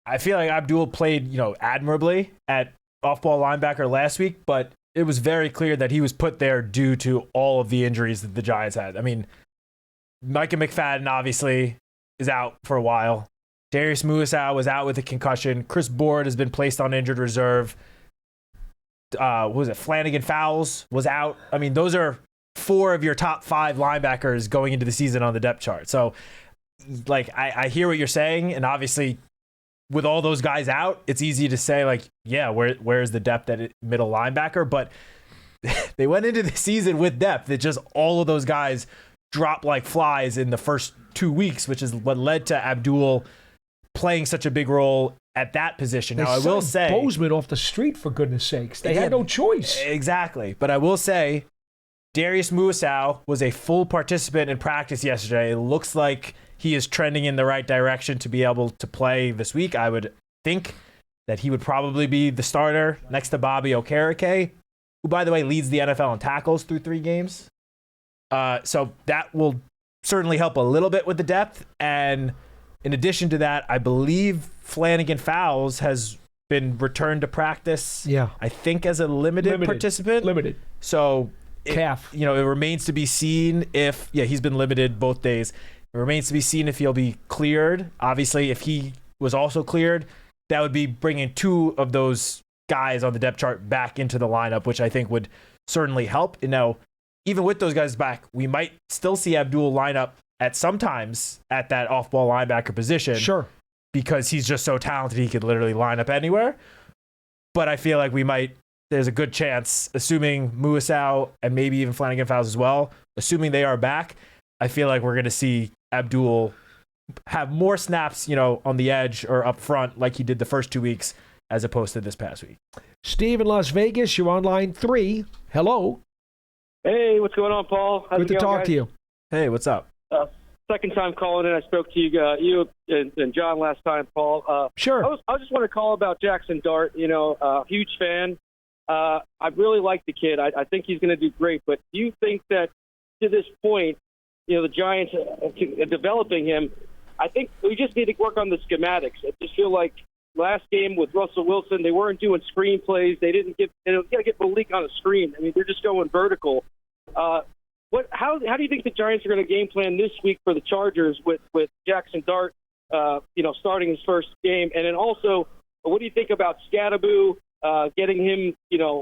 I feel like Abdul played, admirably at off-ball linebacker last week, but it was very clear that he was put there due to all of the injuries that the Giants had. I mean, Micah McFadden obviously is out for a while. Darius Muasau was out with a concussion. Chris Board has been placed on injured reserve. Flanagan Fowles was out. I mean, those are 4 of your top 5 linebackers going into the season on the depth chart. So, like, I hear what you're saying, and obviously with all those guys out, it's easy to say, like, yeah, where's the depth at middle linebacker? But they went into the season with depth. It just all of those guys dropped like flies in the first 2 weeks, which is what led to Abdul playing such a big role at that position. Now, I will say Bozeman off the street, for goodness sakes. They had no choice. Exactly. But I will say Darius Muasau was a full participant in practice yesterday. It looks like he is trending in the right direction to be able to play this week. I would think that he would probably be the starter next to Bobby Okereke, who, by the way, leads the NFL in tackles through 3 games. So that will certainly help a little bit with the depth. And in addition to that, I believe Flanagan Fowles has been returned to practice. Yeah, I think as a limited participant. Limited. So calf. It remains to be seen if he's been limited both days. It remains to be seen if he'll be cleared. Obviously, if he was also cleared, that would be bringing 2 of those guys on the depth chart back into the lineup, which I think would certainly help. And now, even with those guys back, we might still see Abdul line up at sometimes at that off-ball linebacker position. Sure. Because he's just so talented, he could literally line up anywhere. But I feel like there's a good chance, assuming Muasau and maybe even Flanagan Fowles as well, assuming they are back, I feel like we're going to see Abdul have more snaps, on the edge or up front like he did the first 2 weeks as opposed to this past week. Steve in Las Vegas, you're on line 3. Hello. Hey, what's going on, Paul? Good to talk to you. Hey, what's up? Second time calling in. I spoke to you and John last time, Paul. Sure. I just want to call about Jackson Dart. Huge fan. I really like the kid. I think he's going to do great. But do you think that to this point, the Giants developing him, I think we just need to work on the schematics. I just feel like last game with Russell Wilson, they weren't doing screen plays. They didn't get Malik on a screen. I mean, they're just going vertical. How do you think the Giants are going to game plan this week for the Chargers with Jackson Dart, starting his first game? And then also, what do you think about Scadaboo, getting him,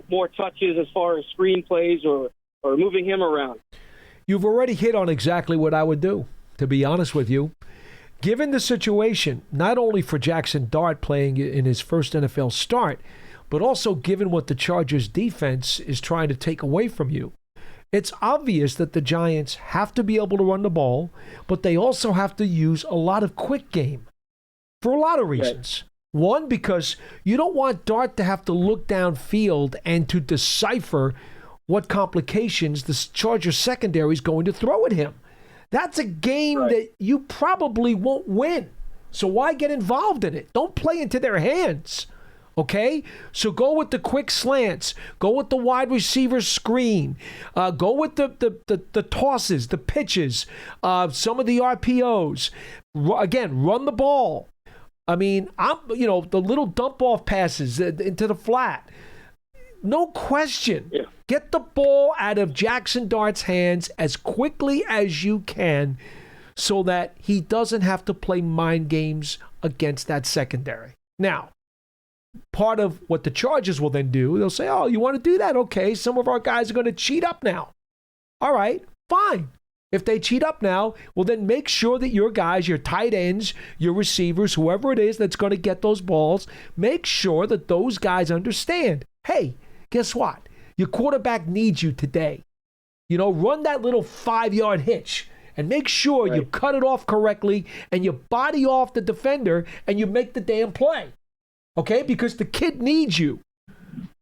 more touches as far as screen plays or moving him around? You've already hit on exactly what I would do, to be honest with you. Given the situation, not only for Jackson Dart playing in his first NFL start, but also given what the Chargers defense is trying to take away from you, it's obvious that the Giants have to be able to run the ball, but they also have to use a lot of quick game for a lot of reasons. Right. One, because you don't want Dart to have to look downfield and to decipher what complications the Chargers secondary is going to throw at him. That's a game that you probably won't win. So why get involved in it? Don't play into their hands. Okay? So go with the quick slants. Go with the wide receiver screen. Go with the tosses, the pitches, some of the RPOs. Again, run the ball. I mean, the little dump-off passes into the flat. No question. Yeah. Get the ball out of Jackson Dart's hands as quickly as you can so that he doesn't have to play mind games against that secondary. Now, part of what the Chargers will then do, they'll say, oh, you want to do that? Okay, some of our guys are going to cheat up now. All right, fine. If they cheat up now, well, then make sure that your guys, your tight ends, your receivers, whoever it is that's going to get those balls, make sure that those guys understand, hey, guess what? Your quarterback needs you today. Run that little 5-yard hitch and make sure you cut it off correctly and you body off the defender and you make the damn play. Okay? Because the kid needs you.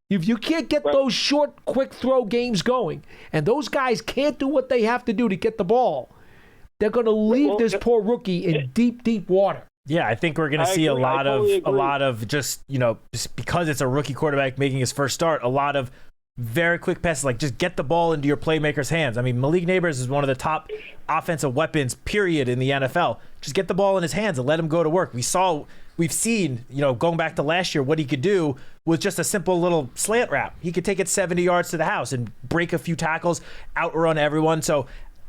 If you can't get those short, quick throw games going and those guys can't do what they have to do to get the ball, they're going to leave this poor rookie in deep, deep water. Yeah, I think we're going to see a lot of just because it's a rookie quarterback making his first start, a lot of very quick passes, like just get the ball into your playmaker's hands. I mean, Malik Neighbors is one of the top offensive weapons, period, in the NFL. Just get the ball in his hands and let him go to work. We've seen, going back to last year, what he could do with just a simple little slant route. He could take it 70 yards to the house and break a few tackles, outrun everyone. So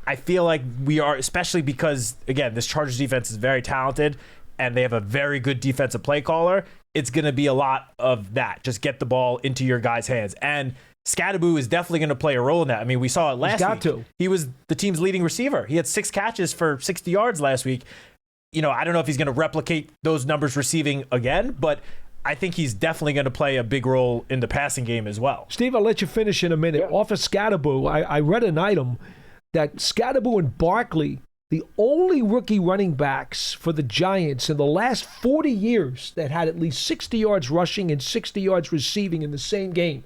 I feel like we are, especially because, again, this Chargers defense is very talented and they have a very good defensive play caller. It's going to be a lot of that. Just get the ball into your guys' hands. And Scadaboo is definitely going to play a role in that. I mean, we saw it last week. He was the team's leading receiver. He had 6 catches for 60 yards last week. I don't know if he's going to replicate those numbers receiving again, but I think he's definitely going to play a big role in the passing game as well. Steve, I'll let you finish in a minute. Yeah. Off of Scadaboo, I read an item that Scadaboo and Barkley, the only rookie running backs for the Giants in the last 40 years that had at least 60 yards rushing and 60 yards receiving in the same game.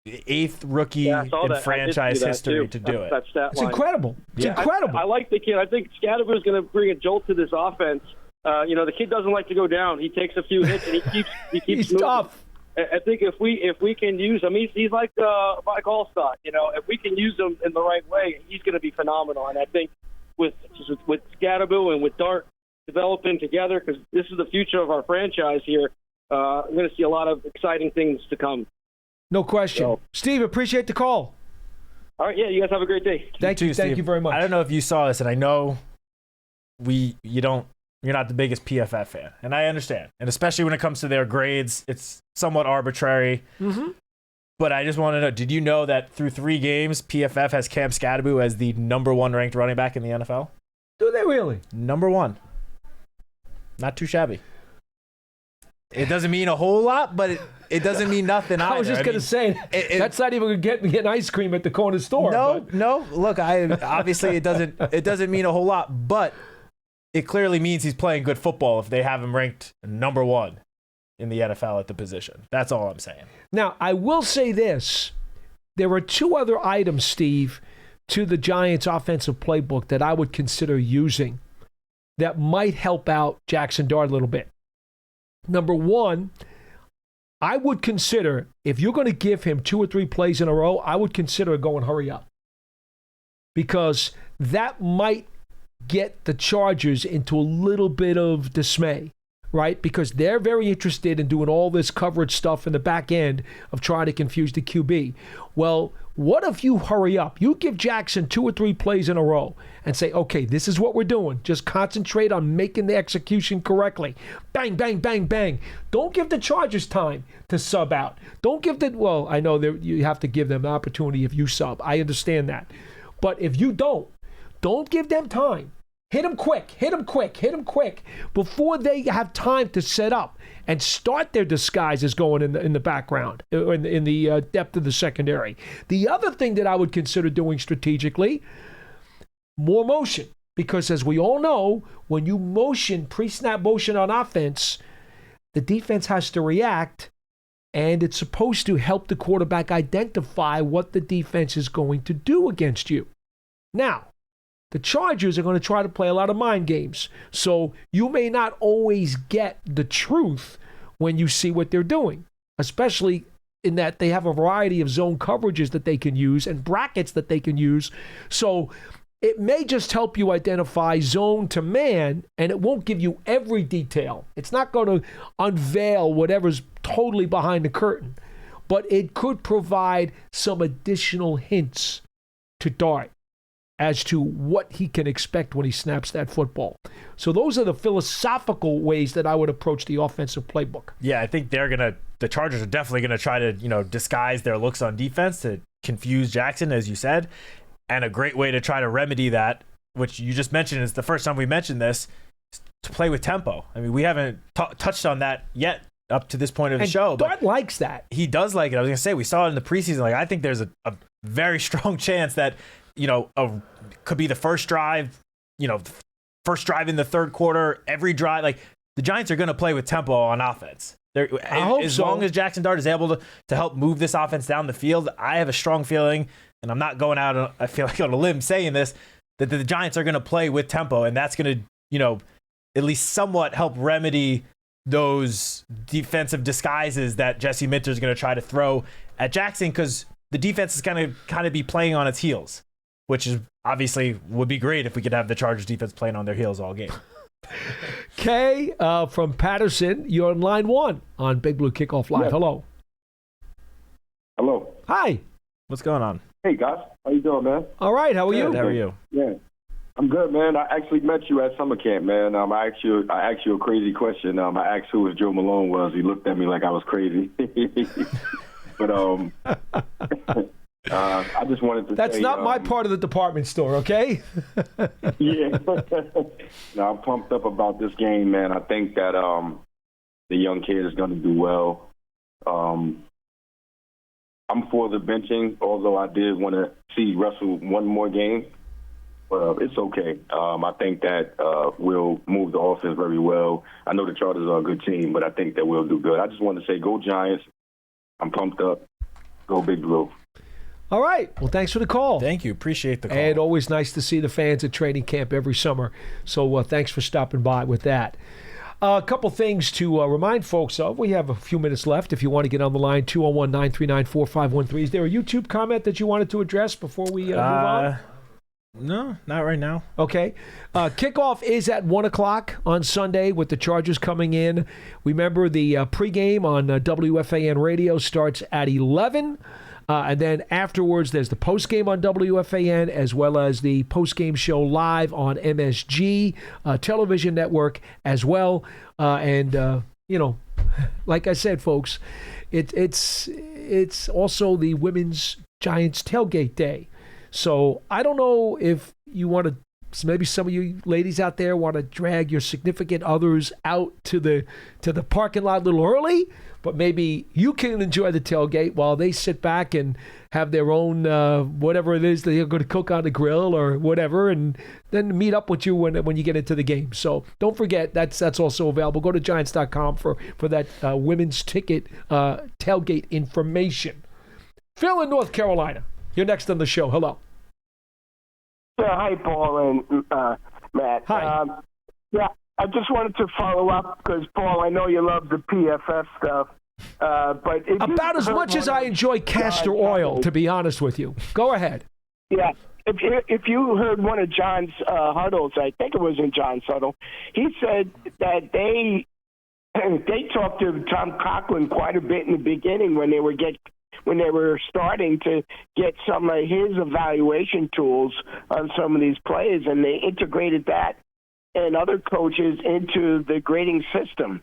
The 8th rookie in franchise history to do it. It's incredible. It's incredible. I like the kid. I think Scadaboo is going to bring a jolt to this offense. The kid doesn't like to go down. He takes a few hits and he keeps He's moving. tough. I think if we can use him, he's like Mike Allstott. If we can use him in the right way, he's going to be phenomenal. And I think with Scadaboo and with Dart developing together, because this is the future of our franchise here, I'm going to see a lot of exciting things to come. No question. So, Steve, appreciate the call. All right, you guys have a great day. Thank you very much. I don't know if you saw this, and I know you're not the biggest PFF fan, and I understand. And especially when it comes to their grades, it's somewhat arbitrary. Mm-hmm. But I just want to know, did you know that through 3 games, PFF has Cam Skadaboo as the number 1 ranked running back in the NFL? Do they really? Number 1. Not too shabby. It doesn't mean a whole lot, but it doesn't mean nothing either. I was just going to say, that's not even going to get me an ice cream at the corner store. No. Look, obviously it doesn't mean a whole lot, but it clearly means he's playing good football if they have him ranked number 1 in the NFL at the position. That's all I'm saying. Now, I will say this. There are 2 other items, Steve, to the Giants' offensive playbook that I would consider using that might help out Jackson Dart a little bit. Number 1, I would consider, if you're going to give him 2 or 3 plays in a row, I would consider going hurry up. Because that might get the Chargers into a little bit of dismay, right? Because they're very interested in doing all this coverage stuff in the back end of trying to confuse the QB. Well, what if you hurry up? You give Jackson 2 or 3 plays in a row and say, okay, this is what we're doing. Just concentrate on making the execution correctly. Bang, bang, bang, bang. Don't give the Chargers time to sub out. Don't give well, I know you have to give them an opportunity if you sub. I understand that. But if you don't give them time. Hit them quick, hit them quick, before they have time to set up and start their disguises going in the background, in the depth of the secondary. The other thing that I would consider doing strategically, more motion. Because as we all know, when you motion, pre-snap motion on offense, the defense has to react, and it's supposed to help the quarterback identify what the defense is going to do against you. Now, the Chargers are going to try to play a lot of mind games. So you may not always get the truth when you see what they're doing, especially in that they have a variety of zone coverages that they can use and brackets that they can use. So it may just help you identify zone to man, and it won't give you every detail. It's not going to unveil whatever's totally behind the curtain, but it could provide some additional hints to Dart as to what he can expect when he snaps that football. So those are the philosophical ways that I would approach the offensive playbook. Yeah, I think the Chargers are definitely going to try to, disguise their looks on defense to confuse Jackson, as you said. And a great way to try to remedy that, which you just mentioned, is the first time we mentioned this, to play with tempo. I mean, we haven't touched on that yet up to this point of the show. Dart likes that. He does like it. I was going to say, we saw it in the preseason. Like, I think there's a very strong chance that could be the first drive, first drive in the third quarter, every drive. Like, the Giants are going to play with tempo on offense. As long as Jackson Dart is able to help move this offense down the field, I have a strong feeling, and I'm not going out, I feel like on a limb saying this, that the Giants are going to play with tempo, and that's going to, at least somewhat help remedy those defensive disguises that Jesse Minter is going to try to throw at Jackson, because the defense is going to kind of be playing on its heels, which is obviously would be great if we could have the Chargers defense playing on their heels all game. Kay from Patterson, you're on line 1 on Big Blue Kickoff Live. Yeah. Hello. Hi. What's going on? Hey, guys. How you doing, man? All right. How are you? How are you? Yeah. I'm good, man. I actually met you at summer camp, man. I asked you a crazy question. I asked who Joe Malone was. He looked at me like I was crazy. But I just wanted to That's say, not my part of the department store, okay? Yeah. No, I'm pumped up about this game, man. I think that the young kid is going to do well. I'm for the benching, although I did want to see Russell one more game. But it's okay. I think that we'll move the offense very well. I know the Chargers are a good team, but I think that we'll do good. I just want to say, go Giants. I'm pumped up. Go Big Blue. All right. Well, thanks for the call. Thank you. Appreciate the call. And always nice to see the fans at training camp every summer. So thanks for stopping by with that. A couple things to remind folks of. We have a few minutes left. If you want to get on the line, 201-939-4513. Is there a YouTube comment that you wanted to address before we move on? No, not right now. Okay. Kickoff is at 1 o'clock on Sunday with the Chargers coming in. Remember, the pregame on WFAN radio starts at 11. And then afterwards, there's the postgame on WFAN, as well as the postgame show live on MSG television network as well. like I said, folks, it's also the Women's Giants Tailgate Day. So I don't know if you want to, maybe some of you ladies out there want to drag your significant others out to the parking lot a little early, but maybe you can enjoy the tailgate while they sit back and have their own whatever it is they're going to cook on the grill or whatever, and then meet up with you when you get into the game. So don't forget, that's also available. Go to Giants.com for that women's ticket tailgate information. Phil in North Carolina, you're next on the show. Hello. Yeah, hi, Paul and Matt. Hi. Yeah, I just wanted to follow up because, Paul, I know you love the PFF stuff. But about as much as I enjoy castor oil, to be honest with you. Go ahead. Yeah. If you heard one of John's huddles, I think it was in John's huddle, he said that they talked to Tom Coughlin quite a bit in the beginning when they were starting to get some of his evaluation tools on some of these players, and they integrated that and other coaches into the grading system.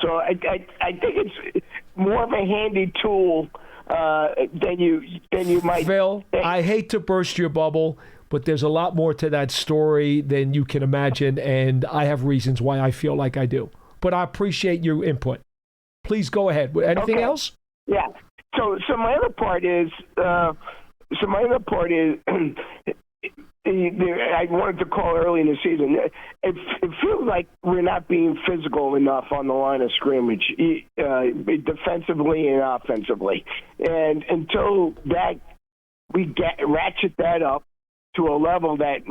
So I think it's more of a handy tool than you might. Phil, think. I hate to burst your bubble, but there's a lot more to that story than you can imagine, and I have reasons why I feel like I do. But I appreciate your input. Please go ahead. Anything else? Yeah. So my other part is I wanted to call early in the season. It feels like we're not being physical enough on the line of scrimmage, defensively and offensively. And until that we ratchet that up to a level that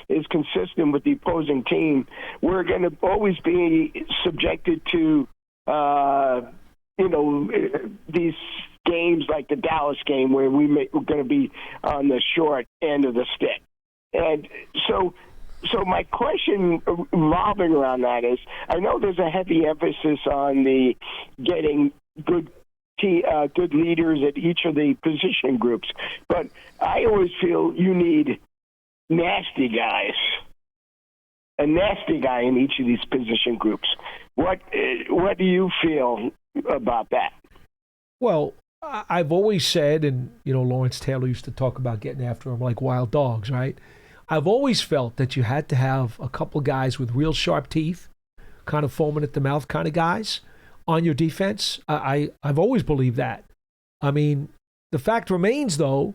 is consistent with the opposing team, we're going to always be subjected to these games like the Dallas game where we're going to be on the short end of the stick. And so my question revolving around that is, I know there's a heavy emphasis on the getting good leaders at each of the position groups, but I always feel you need nasty guys, a nasty guy in each of these position groups. What do you feel about that? Well, I've always said, and Lawrence Taylor used to talk about getting after them like wild dogs, right? I've always felt that you had to have a couple guys with real sharp teeth, kind of foaming at the mouth kind of guys on your defense. I've always believed that. I mean, the fact remains, though,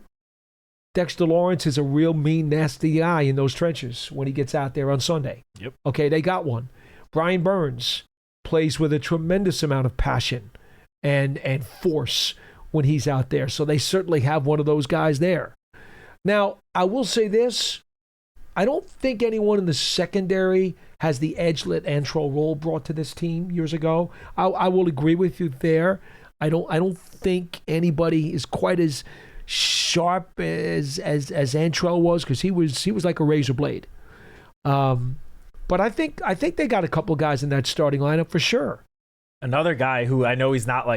Dexter Lawrence is a real mean, nasty guy in those trenches when he gets out there on Sunday. Yep. Okay, they got one. Brian Burns plays with a tremendous amount of passion and force when he's out there. So they certainly have one of those guys there. Now, I will say this. I don't think anyone in the secondary has the edge that Antrel Roll brought to this team years ago. I will agree with you there. I don't think anybody is quite as sharp as Antrel was, because he was like a razor blade. But I think they got a couple guys in that starting lineup for sure. Another guy who I know he's not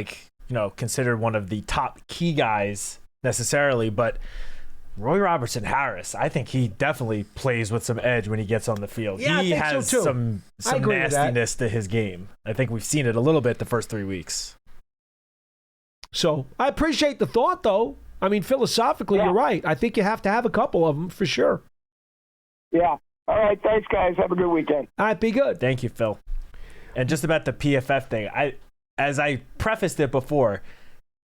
considered one of the top key guys necessarily, but Roy Robertson Harris, I think he definitely plays with some edge when he gets on the field. Yeah, he I think has so too. some nastiness to his game. I think we've seen it a little bit the first 3 weeks. So I appreciate the thought, though. I mean, philosophically, You're right. I think you have to have a couple of them for sure. Yeah. All right. Thanks, guys. Have a good weekend. All right. Be good. Thank you, Phil. And just about the PFF thing, as I prefaced it before,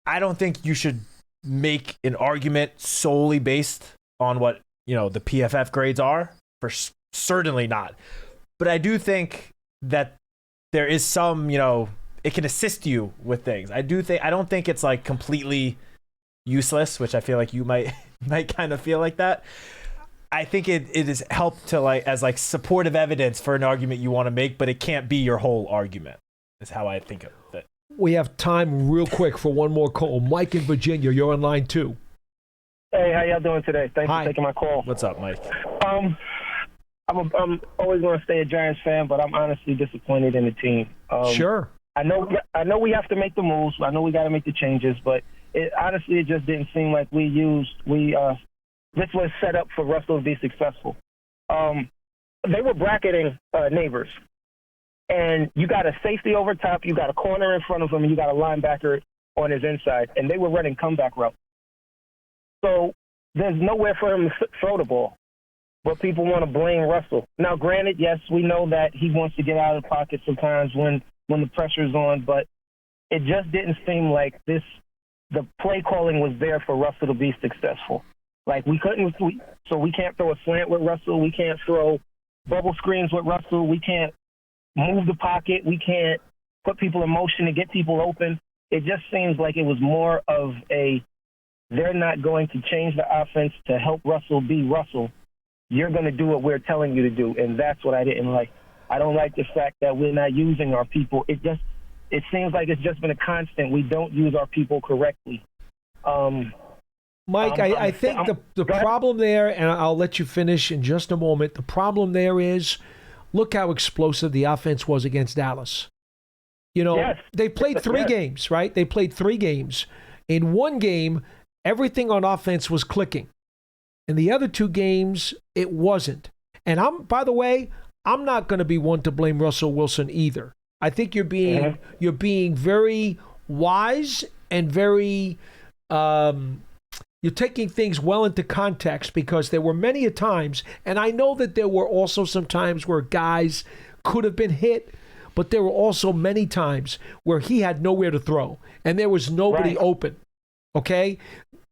I don't think you should make an argument solely based on what the PFF grades are. Certainly not. But I do think that there is some, it can assist you with things. I don't think it's like completely useless, which I feel like you might kind of feel like that. I think it is helped to as supportive evidence for an argument you want to make, but it can't be your whole argument. Is how I think of it. We have time real quick for one more call. Mike in Virginia, you're on line 2. Hey, how y'all doing today? Thanks Hi. for taking my call. What's up, Mike? I'm always going to stay a Giants fan, but I'm honestly disappointed in the team. Sure. I know we have to make the moves. I know we got to make the changes, but honestly, it just didn't seem like this was set up for Russell to be successful. They were bracketing Neighbors. and you got a safety over top, you got a corner in front of him, and you got a linebacker on his inside, and they were running comeback routes. So there's nowhere for him to throw the ball, but people want to blame Russell. Now, granted, yes, we know that he wants to get out of the pocket sometimes when the pressure's on, but it just didn't seem like the play calling was there for Russell to be successful. Like, we can't throw a slant with Russell. We can't throw bubble screens with Russell. We can't move the pocket. We can't put people in motion to get people open. It just seems like it was more of they're not going to change the offense to help Russell be Russell. You're going to do what we're telling you to do, and that's what I didn't like. I don't like the fact that we're not using our people. It seems like it's just been a constant. We don't use our people correctly. Mike, I think the problem there, and I'll let you finish in just a moment, the problem there is, look how explosive the offense was against Dallas. Yes. They played 3 games, right? They played 3 games. In one game, everything on offense was clicking. In the other 2 games, it wasn't. And by the way, I'm not going to be one to blame Russell Wilson either. I think you're being very wise and very you're taking things well into context, because there were many a times, and I know that there were also some times where guys could have been hit, but there were also many times where he had nowhere to throw and there was nobody open. Okay?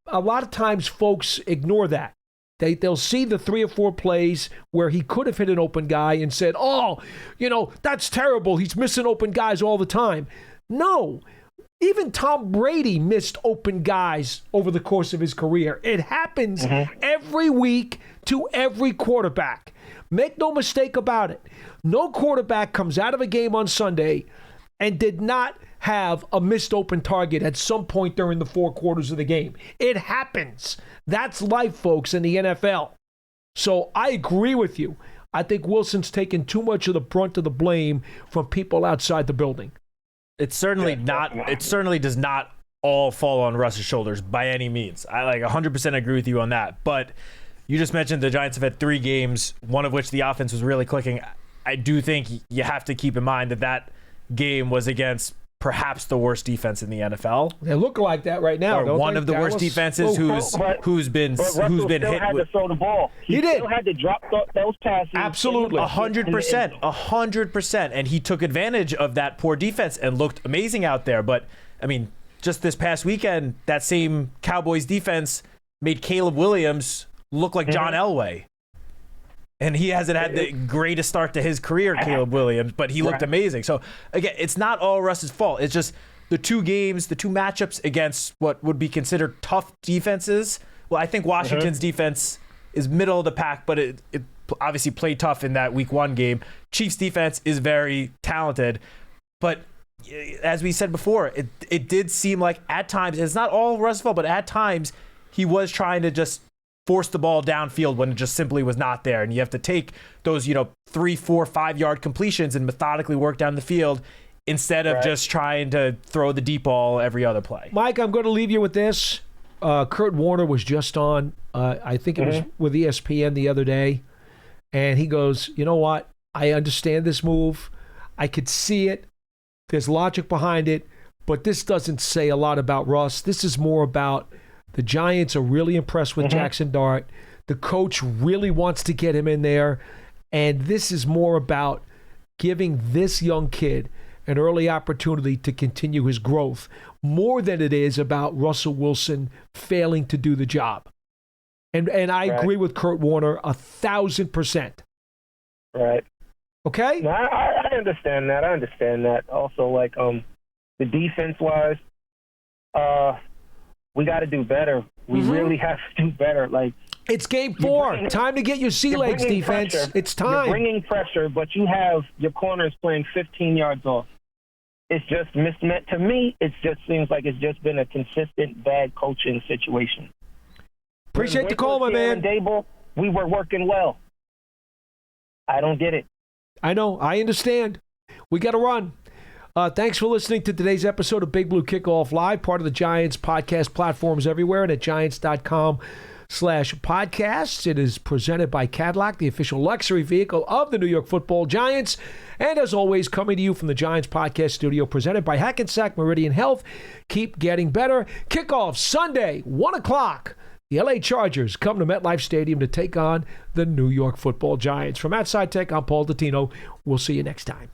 A lot of times folks ignore that. They'll see the 3 or 4 plays where he could have hit an open guy and said, that's terrible. He's missing open guys all the time. No. Even Tom Brady missed open guys over the course of his career. It happens every week to every quarterback. Make no mistake about it. No quarterback comes out of a game on Sunday and did not have a missed open target at some point during the 4 quarters of the game. It happens. That's life, folks, in the NFL. So I agree with you. I think Wilson's taken too much of the brunt of the blame from people outside the building. It certainly does not all fall on Russ's shoulders by any means. I 100% agree with you on that. But you just mentioned the Giants have had 3 games, one of which the offense was really clicking. I do think you have to keep in mind that game was against perhaps the worst defense in the NFL. They look like that right now. Or one of the worst defenses who's been hit. Had to throw the ball. He did. Still had to drop those passes. Absolutely. 100%. And he took advantage of that poor defense and looked amazing out there. But, I mean, just this past weekend, that same Cowboys defense made Caleb Williams look like John Elway. And he hasn't had the greatest start to his career, Caleb Williams, but he looked amazing. So, again, it's not all Russ's fault. It's just the 2 games, the 2 matchups against what would be considered tough defenses. Well, I think Washington's defense is middle of the pack, but it obviously played tough in that Week 1 game. Chiefs' defense is very talented, but as we said before, it did seem like at times, it's not all Russ's fault, but at times he was trying to just force the ball downfield when it just simply was not there. And you have to take those, 3, 4, 5 yard completions and methodically work down the field instead of just trying to throw the deep ball every other play. Mike, I'm going to leave you with this. Kurt Warner was just on, I think it was with ESPN the other day. And he goes, you know what? I understand this move. I could see it. There's logic behind it. But this doesn't say a lot about Russ. This is more about the Giants are really impressed with Jackson Dart. The coach really wants to get him in there. And this is more about giving this young kid an early opportunity to continue his growth more than it is about Russell Wilson failing to do the job. And I agree with Kurt Warner 1,000%. Right. Okay? No, I understand that. Also, the defense-wise, we got to do better. We really have to do better. It's game 4. Time to get your sea legs, defense. Pressure. It's time. You're bringing pressure, but you have your corners playing 15 yards off. It's just mismatched. To me, it just seems like it's just been a consistent bad coaching situation. Appreciate the call, my man. Dable, we were working well. I don't get it. I know. I understand. We got to run. Thanks for listening to today's episode of Big Blue Kickoff Live, part of the Giants podcast platforms everywhere and at Giants.com. patreon.com/podcasts. It is presented by Cadillac, the official luxury vehicle of the New York Football Giants. And as always, coming to you from the Giants Podcast Studio, presented by Hackensack Meridian Health. Keep getting better. Kickoff Sunday, 1 o'clock. The LA Chargers come to MetLife Stadium to take on the New York Football Giants. From Matt Citak, I'm Paul Dottino. We'll see you next time.